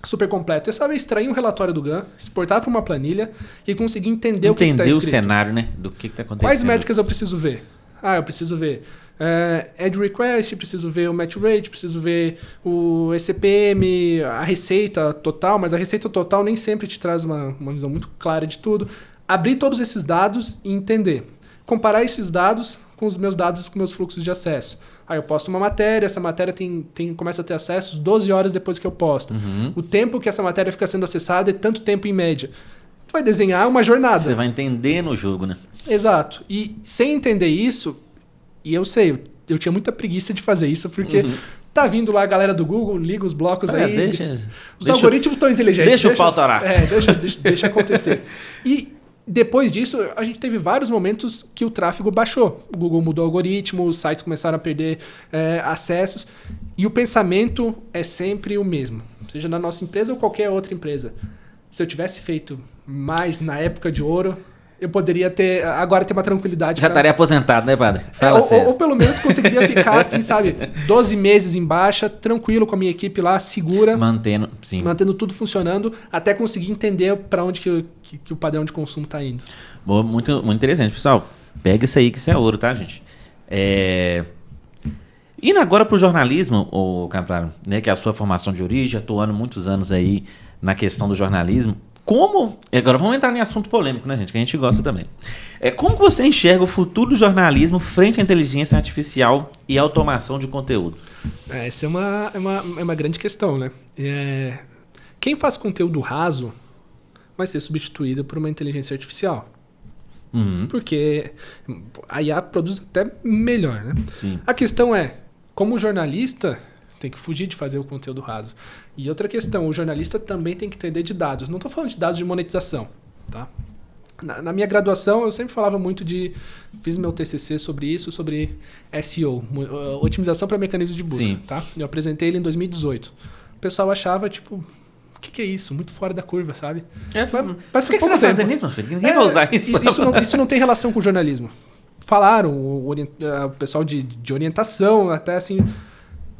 super completo. É saber extrair um relatório do GAN, exportar para uma planilha e conseguir entender o que está escrito. Entender o cenário, né? Do que está acontecendo. Quais métricas eu preciso ver? Eu preciso ver ad request, preciso ver o match rate, preciso ver o ECPM, a receita total, mas a receita total nem sempre te traz uma visão muito clara de tudo. Abrir todos esses dados e entender. Comparar esses dados com os meus dados, com meus fluxos de acesso. Eu posto uma matéria, essa matéria começa a ter acessos 12 horas depois que eu posto. O tempo que essa matéria fica sendo acessada é tanto tempo em média. Tu vai desenhar uma jornada. Você vai entender no jogo, né? Exato. E sem entender isso, e eu sei, eu tinha muita preguiça de fazer isso, porque tá vindo lá a galera do Google, liga os blocos aí. Os algoritmos estão inteligentes. Deixa o pau torar. Deixa acontecer. E depois disso, a gente teve vários momentos que o tráfego baixou. O Google mudou o algoritmo, os sites começaram a perder acessos. E o pensamento é sempre o mesmo. Seja na nossa empresa ou qualquer outra empresa. Se eu tivesse feito mais na época de ouro, eu poderia agora ter uma tranquilidade. Já estaria aposentado, né, padre? Fala sério. Ou pelo menos conseguiria ficar, assim, sabe, 12 meses em baixa, tranquilo com a minha equipe lá, segura. Mantendo tudo funcionando, até conseguir entender para onde que o padrão de consumo está indo. Boa, muito, muito interessante. Pessoal, pega isso aí que isso é ouro, tá, gente? Indo agora pro jornalismo, ô Capraro, né, que é a sua formação de origem, atuando muitos anos aí na questão do jornalismo. Agora vamos entrar em assunto polêmico, né, gente? Que a gente gosta também. Como você enxerga o futuro do jornalismo frente à inteligência artificial e automação de conteúdo? Essa é uma grande questão, né? Quem faz conteúdo raso vai ser substituído por uma inteligência artificial. Porque a IA produz até melhor, né? Sim. A questão é, como jornalista, tem que fugir de fazer o conteúdo raso. E outra questão, o jornalista também tem que entender de dados. Não estou falando de dados de monetização, tá? Na minha graduação, eu sempre falava muito fiz meu TCC sobre isso, sobre SEO, otimização para mecanismos de busca, Sim. tá? Eu apresentei ele em 2018. O pessoal achava, tipo, o que é isso? Muito fora da curva, sabe? Mas por que você está fazendo isso, meu filho? Ninguém vai usar isso. Isso não tem relação com o jornalismo. Falaram, o pessoal de orientação, até assim...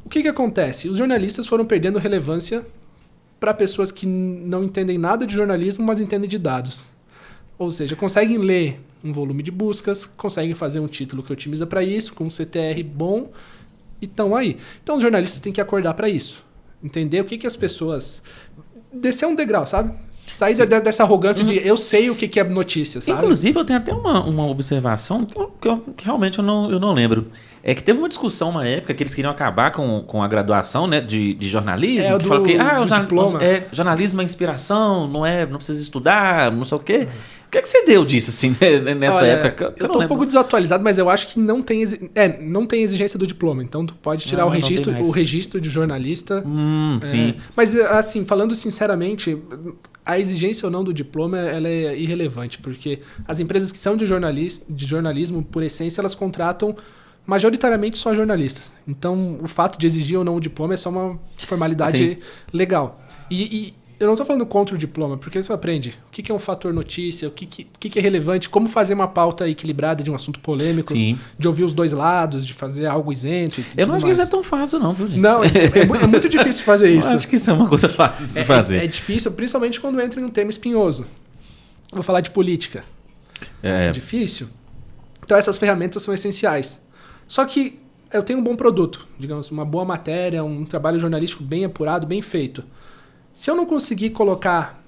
O que acontece? Os jornalistas foram perdendo relevância para pessoas que não entendem nada de jornalismo, mas entendem de dados. Ou seja, conseguem ler um volume de buscas, conseguem fazer um título que otimiza para isso, com um CTR bom, e estão aí. Então os jornalistas têm que acordar para isso. Entender o que as pessoas... Descer um degrau, sabe? Sair dessa arrogância de eu sei o que é notícia, sabe? Inclusive, eu tenho até uma observação que realmente eu não lembro. É que teve uma discussão uma época que eles queriam acabar com a graduação, né, de jornalismo. Que falou que diploma. Jornalismo é inspiração, não precisa estudar, não sei o quê. O que você deu disso, assim, nessa época? Eu tô um pouco desatualizado, mas eu acho que não tem exigência do diploma. Então, tu pode tirar o registro de jornalista. Sim. Mas, assim, falando sinceramente, a exigência ou não do diploma, ela é irrelevante. Porque as empresas que são de jornalismo, por essência, elas contratam majoritariamente só jornalistas. Então, o fato de exigir ou não o diploma é só uma formalidade legal. E eu não estou falando contra o diploma, porque você aprende o que é um fator notícia, o que é relevante, como fazer uma pauta equilibrada de um assunto polêmico, de ouvir os dois lados, de fazer algo isento. Eu não acho que isso é tão fácil, não, viu, gente? Não, é muito difícil fazer isso. Eu acho que isso é uma coisa fácil de se fazer. É difícil, principalmente quando entra em um tema espinhoso. Vou falar de política. É difícil. Então, essas ferramentas são essenciais. Só que eu tenho um bom produto, digamos, uma boa matéria, um trabalho jornalístico bem apurado, bem feito. Se eu não conseguir colocar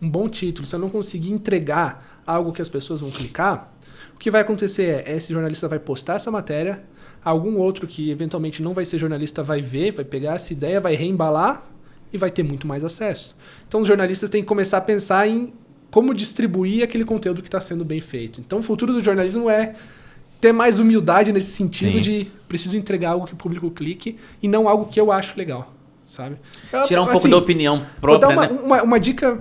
um bom título, se eu não conseguir entregar algo que as pessoas vão clicar, o que vai acontecer esse jornalista vai postar essa matéria, algum outro que eventualmente não vai ser jornalista vai ver, vai pegar essa ideia, vai reembalar e vai ter muito mais acesso. Então os jornalistas têm que começar a pensar em como distribuir aquele conteúdo que está sendo bem feito. Então o futuro do jornalismo é ter mais humildade nesse sentido de preciso entregar algo que o público clique e não algo que eu acho legal, sabe? Tirar um pouco da opinião própria, vou dar uma dica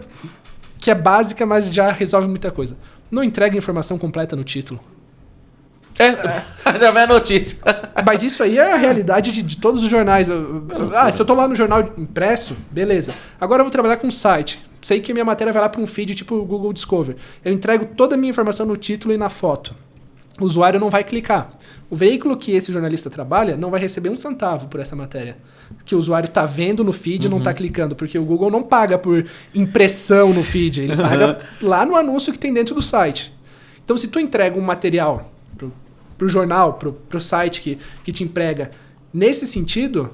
que é básica, mas já resolve muita coisa. Não entregue a informação completa no título. Já vai a notícia. Mas isso aí é a realidade de todos os jornais. Se eu tô lá no jornal impresso, beleza. Agora eu vou trabalhar com um site. Sei que minha matéria vai lá para um feed tipo o Google Discover. Eu entrego toda a minha informação no título e na foto. O usuário não vai clicar. O veículo que esse jornalista trabalha não vai receber um centavo por essa matéria. Que o usuário está vendo no feed e não está clicando. Porque o Google não paga por impressão no feed. Ele paga lá no anúncio que tem dentro do site. Então, se tu entrega um material pro jornal, pro site que te emprega, nesse sentido,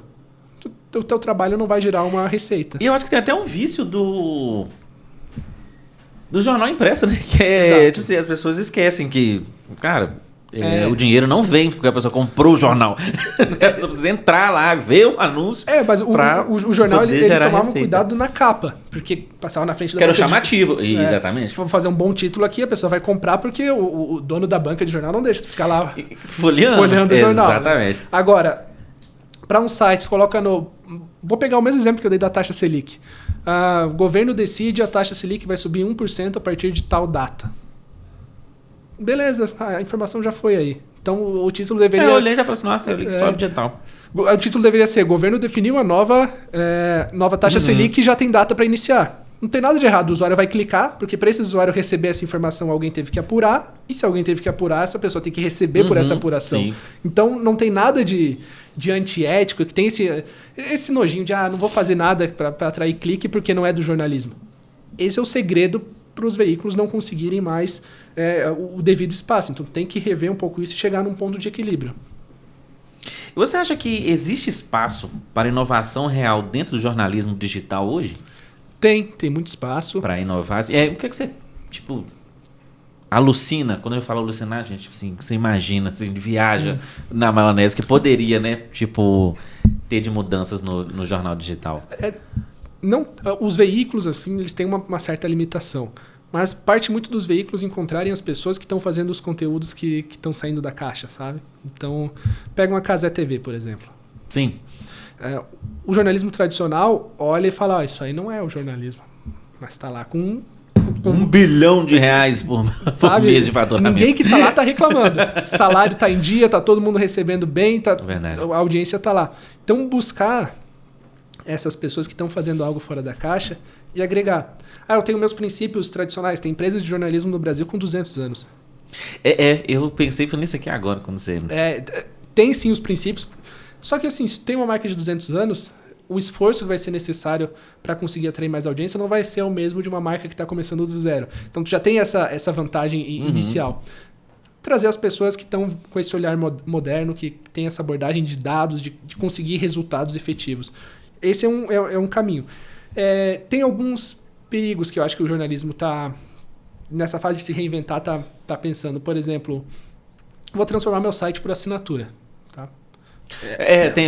o teu trabalho não vai gerar uma receita. E eu acho que tem até um vício do jornal impresso, né? Que é, tipo assim, as pessoas esquecem que, cara, o dinheiro não vem porque a pessoa comprou o jornal. A pessoa precisa entrar lá, ver o anúncio. Mas o jornal, eles tomavam cuidado na capa, porque passava na frente da banca. Que era o chamativo, exatamente. Se for fazer um bom título aqui, a pessoa vai comprar porque o dono da banca de jornal não deixa tu ficar lá folheando o jornal. Exatamente. Agora, para um site, coloca no... Vou pegar o mesmo exemplo que eu dei da taxa Selic. O governo decide a taxa Selic vai subir 1% a partir de tal data. Beleza, a informação já foi aí. Então o título deveria... Eu olhei e já falei assim, nossa, Selic sobe de tal. O título deveria ser, governo definiu a nova taxa Selic e já tem data para iniciar. Não tem nada de errado, o usuário vai clicar, porque para esse usuário receber essa informação, alguém teve que apurar, e se alguém teve que apurar, essa pessoa tem que receber por essa apuração. Sim. Então, não tem nada de antiético, que tem esse nojinho de, não vou fazer nada para atrair clique porque não é do jornalismo. Esse é o segredo para os veículos não conseguirem mais o devido espaço. Então, tem que rever um pouco isso e chegar num ponto de equilíbrio. Você acha que existe espaço para inovação real dentro do jornalismo digital hoje? Tem muito espaço. Para inovar. O que você, tipo, alucina? Quando eu falo alucinar, gente, tipo assim, você imagina, assim, viaja na maionese que poderia, né? Tipo, ter de mudanças no jornal digital. Os veículos, assim, eles têm uma certa limitação. Mas parte muito dos veículos encontrarem as pessoas que estão fazendo os conteúdos que estão saindo da caixa, sabe? Então, pega uma Cazé TV, por exemplo. Sim. O jornalismo tradicional olha e fala, isso aí não é o jornalismo. Mas está lá com R$1 bilhão por mês de faturamento. Ninguém que está lá está reclamando. O salário está em dia, está todo mundo recebendo bem, a audiência está lá. Então, buscar essas pessoas que estão fazendo algo fora da caixa e agregar. Eu tenho meus princípios tradicionais. Tem empresas de jornalismo no Brasil com 200 anos. Eu pensei nisso aqui agora, quando você... Tem sim os princípios. Só que assim, se tem uma marca de 200 anos, o esforço que vai ser necessário para conseguir atrair mais audiência não vai ser o mesmo de uma marca que está começando do zero. Então, tu já tem essa vantagem inicial. Trazer as pessoas que estão com esse olhar moderno, que tem essa abordagem de dados, de conseguir resultados efetivos. Esse é um caminho. Tem alguns perigos que eu acho que o jornalismo está, nessa fase de se reinventar, tá pensando. Por exemplo, vou transformar meu site por assinatura. Tá? Tem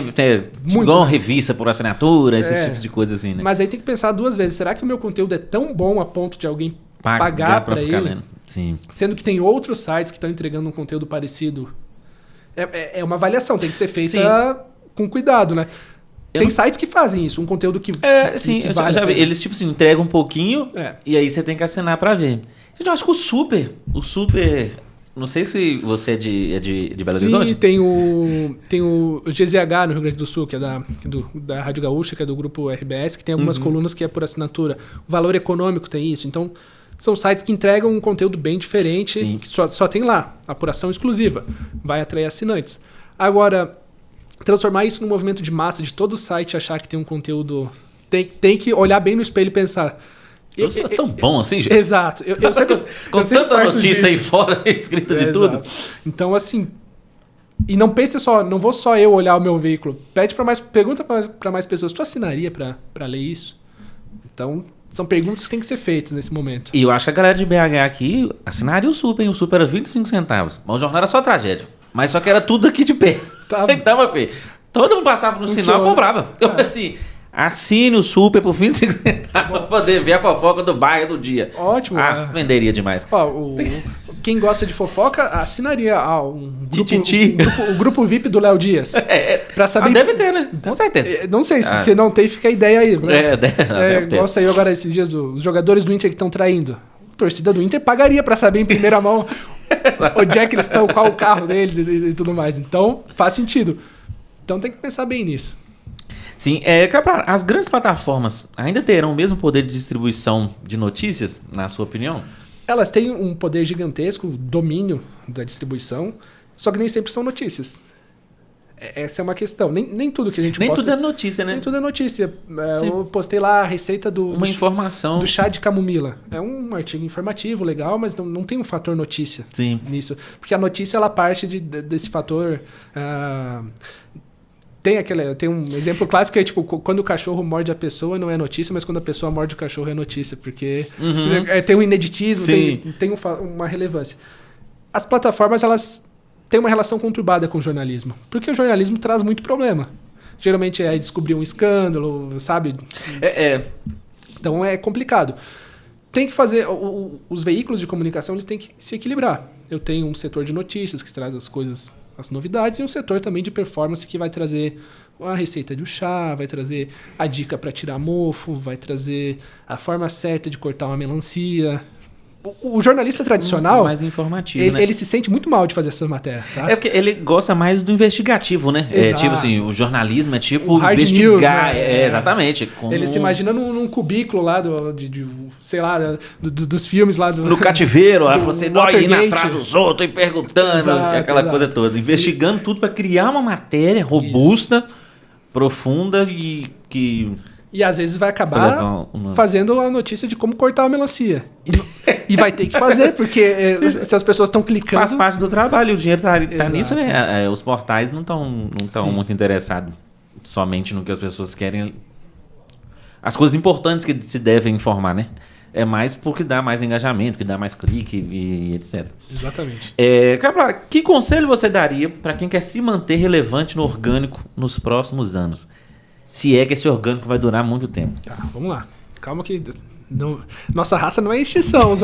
igual uma revista por assinatura, esses tipos de coisas assim, né? Mas aí tem que pensar duas vezes. Será que o meu conteúdo é tão bom a ponto de alguém pagar para ele? Lendo. Sim. Sendo que tem outros sites que estão entregando um conteúdo parecido. É uma avaliação, tem que ser feita com cuidado, né? Tem sites que fazem isso, um conteúdo que sim, que já vi. Eles tipo assim, entregam um pouquinho e aí você tem que assinar para ver. Eu acho que o Super... Não sei se você é de Belo Horizonte. Sim, tem o GZH no Rio Grande do Sul, que é da Rádio Gaúcha, que é do grupo RBS, que tem algumas colunas que é por assinatura. O Valor Econômico tem isso. Então, são sites que entregam um conteúdo bem diferente, que só tem lá, apuração exclusiva. Vai atrair assinantes. Agora, transformar isso num movimento de massa, de todo site achar que tem um conteúdo... Tem que olhar bem no espelho e pensar... Eu sou tão bom assim, gente. Exato. Eu sei que com tanta notícia aí fora, escrita de tudo. Então, assim... E não pense só... Não vou só eu olhar o meu veículo. Pergunta para mais pessoas. Tu assinaria para ler isso? Então, são perguntas que têm que ser feitas nesse momento. E eu acho que a galera de BH aqui assinaria o Super, hein? O Super era 25 centavos. Mas o jornal era só tragédia. Mas só que era tudo aqui de pé. Então, filho, todo mundo passava no sinal e comprava. Eu falei assim... Assine o Super por 25 centavos para poder ver a fofoca do bairro do dia. Ótimo. Venderia demais. Quem gosta de fofoca, assinaria o grupo VIP do Léo Dias. Pra saber... deve ter, né? Com certeza. Não sei, se você não tem, fica a ideia aí. Deve ter. Gosta aí agora esses dias dos jogadores do Inter que estão traindo. A torcida do Inter pagaria para saber em primeira mão onde é que eles estão, qual o carro deles e tudo mais. Então, faz sentido. Então tem que pensar bem nisso. Sim, as grandes plataformas ainda terão o mesmo poder de distribuição de notícias, na sua opinião? Elas têm um poder gigantesco, domínio da distribuição, só que nem sempre são notícias. Essa é uma questão. Nem tudo que a gente posta... Nem tudo é notícia, né? Nem tudo é notícia. Eu postei lá a receita informação. do chá de camomila. É um artigo informativo, legal, mas não tem um fator notícia nisso. Porque a notícia, ela parte desse fator... Tem um exemplo clássico que é tipo, quando o cachorro morde a pessoa não é notícia, mas quando a pessoa morde o cachorro é notícia, porque tem um ineditismo, tem uma relevância. As plataformas, elas têm uma relação conturbada com o jornalismo, porque o jornalismo traz muito problema. Geralmente é descobrir um escândalo, sabe? Então é complicado. Tem que fazer... Os veículos de comunicação, eles têm que se equilibrar. Eu tenho um setor de notícias que traz as novidades, e um setor também de performance que vai trazer a receita do chá, vai trazer a dica para tirar mofo, vai trazer a forma certa de cortar uma melancia. O jornalista tradicional, mais informativo, né? ele se sente muito mal de fazer essas matérias, tá? É porque ele gosta mais do investigativo, né? É tipo assim, o jornalismo é tipo O hard investigar. news, né? Exatamente. Como... Ele se imagina num cubículo lá sei lá, dos filmes lá do... No cativeiro, do você indo Watergate. atrás dos outros e perguntando, Exato, aquela exato. coisa toda. Investigando tudo pra criar uma matéria robusta, profunda e que... E às vezes vai Pra acabar levar uma- fazendo a notícia de como cortar uma melancia. E vai ter que fazer, porque se as pessoas estão clicando... Faz parte do trabalho, o dinheiro tá Exato. nisso, né? Os portais não estão Sim. muito interessados somente no que as pessoas querem. As coisas importantes que se devem informar, né? É mais porque dá mais engajamento, que dá mais clique e etc. Exatamente. Caplara, que conselho você daria para quem quer se manter relevante no orgânico nos próximos anos? Se é que esse orgânico vai durar muito tempo. Tá, vamos lá. Calma que... nossa raça não é extinção. Os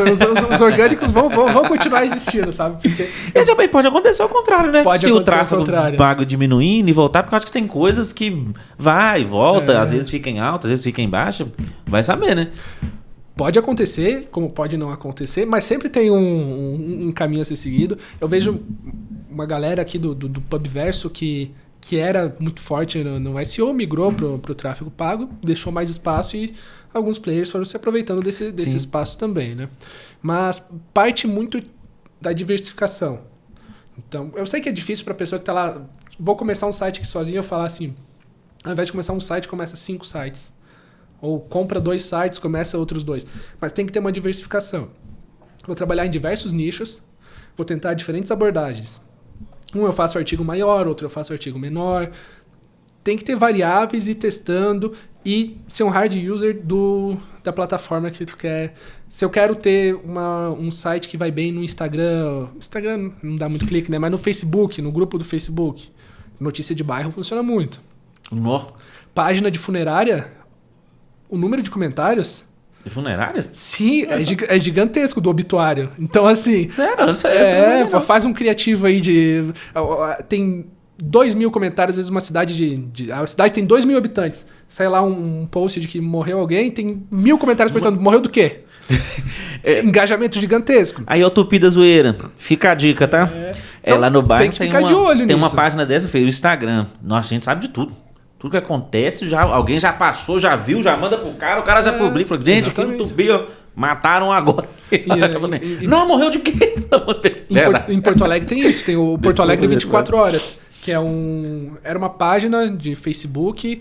orgânicos vão continuar existindo, sabe? Porque E também pode acontecer ao contrário, né? Pode Se o acontecer ao tráfego contrário. pago diminuindo e voltar, porque eu acho que tem coisas que vai e volta, É. às vezes fica em alta, às vezes fica em baixa. Vai saber, né? pode acontecer, como pode não acontecer, mas sempre tem um caminho a ser seguido. Eu vejo uma galera aqui do Pubverso que era muito forte no SEO, migrou pro tráfego pago, deixou mais espaço e alguns players foram se aproveitando desse Sim. espaço também, né? Mas parte muito da diversificação. Então, eu sei que é difícil para a pessoa que está lá, vou começar um site aqui sozinho, eu falar assim, ao invés de começar um site, começa 5 sites. Ou compra 2 sites, começa outros 2. Mas tem que ter uma diversificação. Vou trabalhar em diversos nichos, vou tentar diferentes abordagens. Um eu faço artigo maior, outro eu faço artigo menor. Tem que ter variáveis e ir testando e ser um hard user da plataforma que tu quer. Se eu quero ter um site que vai bem no Instagram não dá muito clique, né? Mas no Facebook, no grupo do Facebook, notícia de bairro funciona muito. Nó. Página de funerária, o número de comentários, De funerária? sim, é gigantesco do obituário. Então, assim... Sério? Eu não sei, faz um criativo aí de... Tem 2.000 comentários, às vezes uma cidade a cidade tem 2.000 habitantes. Sai lá um post de que morreu alguém, tem 1.000 comentários perguntando, morreu do quê? Engajamento gigantesco. Aí, ó, Tupi da Zoeira. Fica a dica, tá? Então, lá no bairro tem que ficar de olho tem uma nisso. página dessa, o Instagram. Nossa, a gente sabe de tudo. Tudo que acontece, alguém já passou, já viu, já manda pro cara, o cara já publica. Fala, gente, aqui no exatamente. Tupi, ó, mataram agora. Não, morreu de quê? Em Porto Alegre tem isso, tem o Porto Alegre 24 horas, que era uma página de Facebook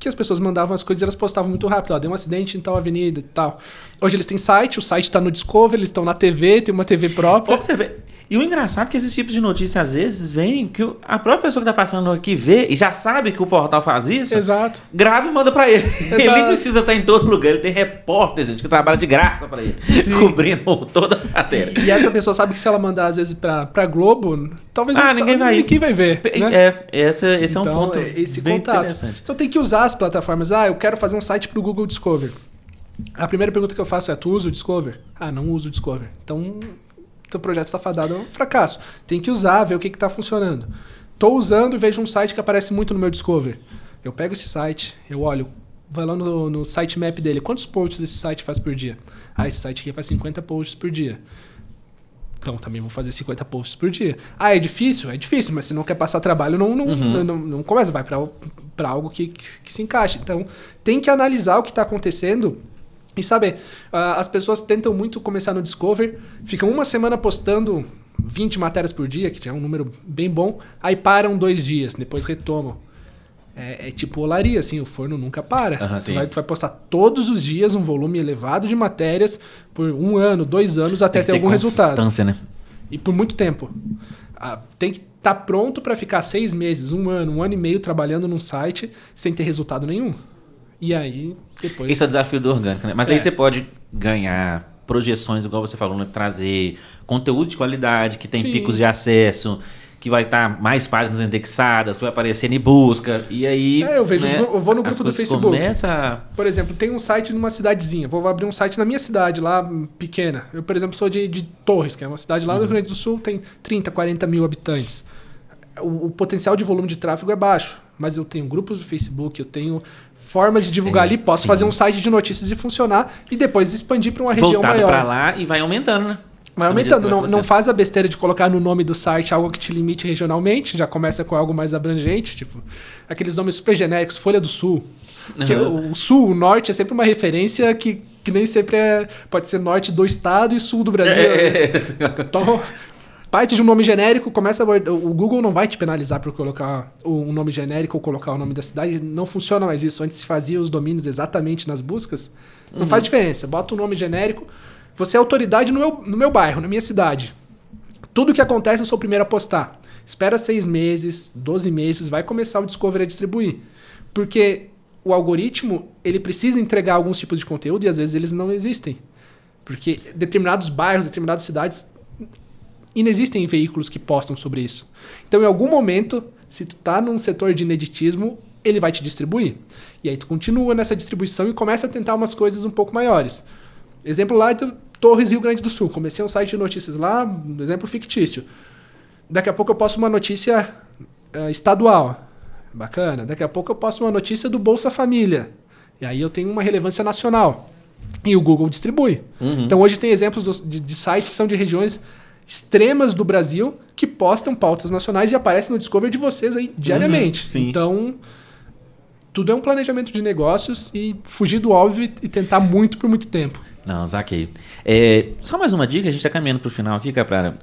que as pessoas mandavam as coisas e elas postavam muito rápido. Ó, deu um acidente em tal avenida e tal. Hoje eles têm site, o site está no Discovery, eles estão na TV, tem uma TV própria. Pra você ver. E o engraçado é que esses tipos de notícias às vezes vêm que a própria pessoa que tá passando aqui vê e já sabe que o portal faz isso, Exato. grava e manda pra ele. Exato. Ele nem precisa estar em todo lugar, ele tem repórter, gente, que trabalha de graça pra ele, Sim. cobrindo toda a matéria. E essa pessoa sabe que se ela mandar, às vezes, pra Globo, talvez ninguém vai ver. Né? Esse é um Então, ponto esse bem contato. interessante. Então tem que usar as plataformas. Eu quero fazer um site pro Google Discover. A primeira pergunta que eu faço é, tu usa o Discover? Não uso o Discover. Então, teu projeto está fadado a um fracasso. Tem que usar, ver o que está funcionando. Estou usando e vejo um site que aparece muito no meu Discover. Eu pego esse site, eu olho, vai lá no sitemap dele. Quantos posts esse site faz por dia? Esse site aqui faz 50 posts por dia. Então, também vou fazer 50 posts por dia. É difícil? É difícil, mas se não quer passar trabalho, não começa. Vai para algo que se encaixe. Então, tem que analisar o que está acontecendo e saber. As pessoas tentam muito começar no Discover, ficam uma semana postando 20 matérias por dia, que já é um número bem bom, aí param 2 dias, depois retomam. É tipo olaria, assim, o forno nunca para. Tu vai postar todos os dias um volume elevado de matérias por 1 ano, 2 anos, até ter algum resultado. Constância, né? E por muito tempo. Tem que estar pronto para ficar 6 meses, 1 ano, 1 ano e meio trabalhando num site sem ter resultado nenhum. E aí, depois... Esse é o desafio do orgânico, né? Mas aí você pode ganhar projeções, igual você falou, né? Trazer conteúdo de qualidade, que tem Sim. picos de acesso, que vai estar mais páginas indexadas, que vai aparecer em busca, e aí... eu vejo, né, eu vou no grupo do Facebook. Começa... Por exemplo, tem um site numa cidadezinha. Vou abrir um site na minha cidade, lá pequena. Eu, por exemplo, sou de Torres, que é uma cidade lá no Rio Grande do Sul, tem 30, 40 mil habitantes. O potencial de volume de tráfego é baixo, mas eu tenho grupos do Facebook, eu tenho formas de divulgar ali, posso fazer um site de notícias e funcionar e depois expandir para uma região voltado maior. Para lá e vai aumentando, né? Vai aumentando, não faz a besteira de colocar no nome do site algo que te limite regionalmente, já começa com algo mais abrangente, tipo aqueles nomes super genéricos, Folha do Sul. Porque o sul, o norte é sempre uma referência que nem sempre pode ser norte do estado e sul do Brasil. Então, parte de um nome genérico, começa o Google não vai te penalizar por colocar um nome genérico ou colocar o nome da cidade, não funciona mais isso. Antes se fazia os domínios exatamente nas buscas, não faz diferença. Bota um nome genérico, você é autoridade no meu bairro, na minha cidade. Tudo que acontece eu sou o primeiro a postar. Espera 6 meses, 12 meses, vai começar o Discovery a distribuir. Porque o algoritmo, ele precisa entregar alguns tipos de conteúdo e às vezes eles não existem. Porque determinados bairros, determinadas cidades, inexistem veículos que postam sobre isso. Então, em algum momento, se tu tá num setor de ineditismo, ele vai te distribuir. E aí tu continua nessa distribuição e começa a tentar umas coisas um pouco maiores. Exemplo lá do Torres, Rio Grande do Sul. Comecei um site de notícias lá, exemplo fictício. Daqui a pouco eu posto uma notícia estadual. Bacana. Daqui a pouco eu posto uma notícia do Bolsa Família. E aí eu tenho uma relevância nacional. E o Google distribui. Então hoje tem exemplos de sites que são de regiões extremas do Brasil que postam pautas nacionais e aparecem no Discovery de vocês aí diariamente. Então, tudo é um planejamento de negócios e fugir do óbvio e tentar muito por muito tempo. Não, saquei. Só mais uma dica, a gente está caminhando para o final aqui, Caprara.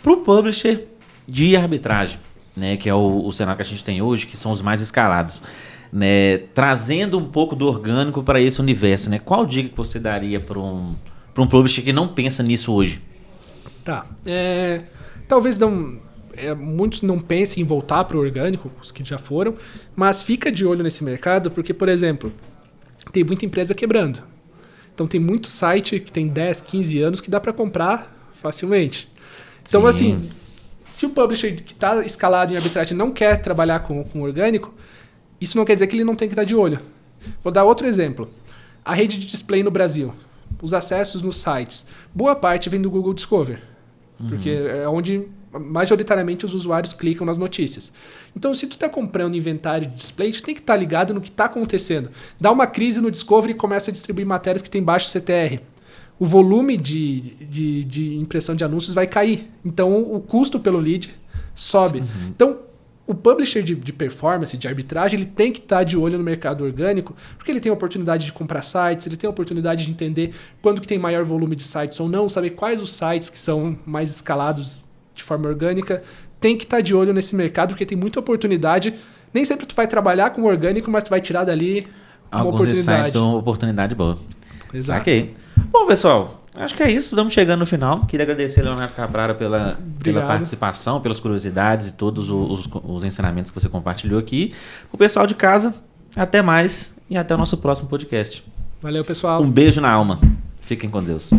Para o publisher de arbitragem, né, que é o cenário que a gente tem hoje, que são os mais escalados, né, trazendo um pouco do orgânico para esse universo, né, qual dica que você daria para um publisher que não pensa nisso hoje? Tá. Talvez muitos não pensem em voltar para o orgânico, os que já foram, mas fica de olho nesse mercado porque, por exemplo, tem muita empresa quebrando. Então tem muito site que tem 10, 15 anos que dá para comprar facilmente. Então, assim, se o publisher que está escalado em arbitragem não quer trabalhar com orgânico, isso não quer dizer que ele não tem que estar de olho. Vou dar outro exemplo. A rede de display no Brasil, os acessos nos sites, boa parte vem do Google Discover, porque é onde majoritariamente os usuários clicam nas notícias. Então, se tu está comprando inventário de display, tu tem que estar ligado no que está acontecendo. Dá uma crise no Discovery e começa a distribuir matérias que tem baixo CTR. O volume de impressão de anúncios vai cair. Então, o custo pelo lead sobe. Então, o publisher de performance, de arbitragem, ele tem que estar de olho no mercado orgânico, porque ele tem a oportunidade de comprar sites, ele tem a oportunidade de entender quando que tem maior volume de sites ou não, saber quais os sites que são mais escalados de forma orgânica. Tem que estar de olho nesse mercado, porque tem muita oportunidade. Nem sempre tu vai trabalhar com orgânico, mas tu vai tirar dali uma oportunidade. Sites são uma oportunidade boa. Exato. Saquei. Bom, pessoal, acho que é isso. Estamos chegando no final. Queria agradecer ao Leonardo Caprara pela participação, pelas curiosidades e todos os ensinamentos que você compartilhou aqui. O pessoal de casa, até mais e até o nosso próximo podcast. Valeu, pessoal. Um beijo na alma. Fiquem com Deus.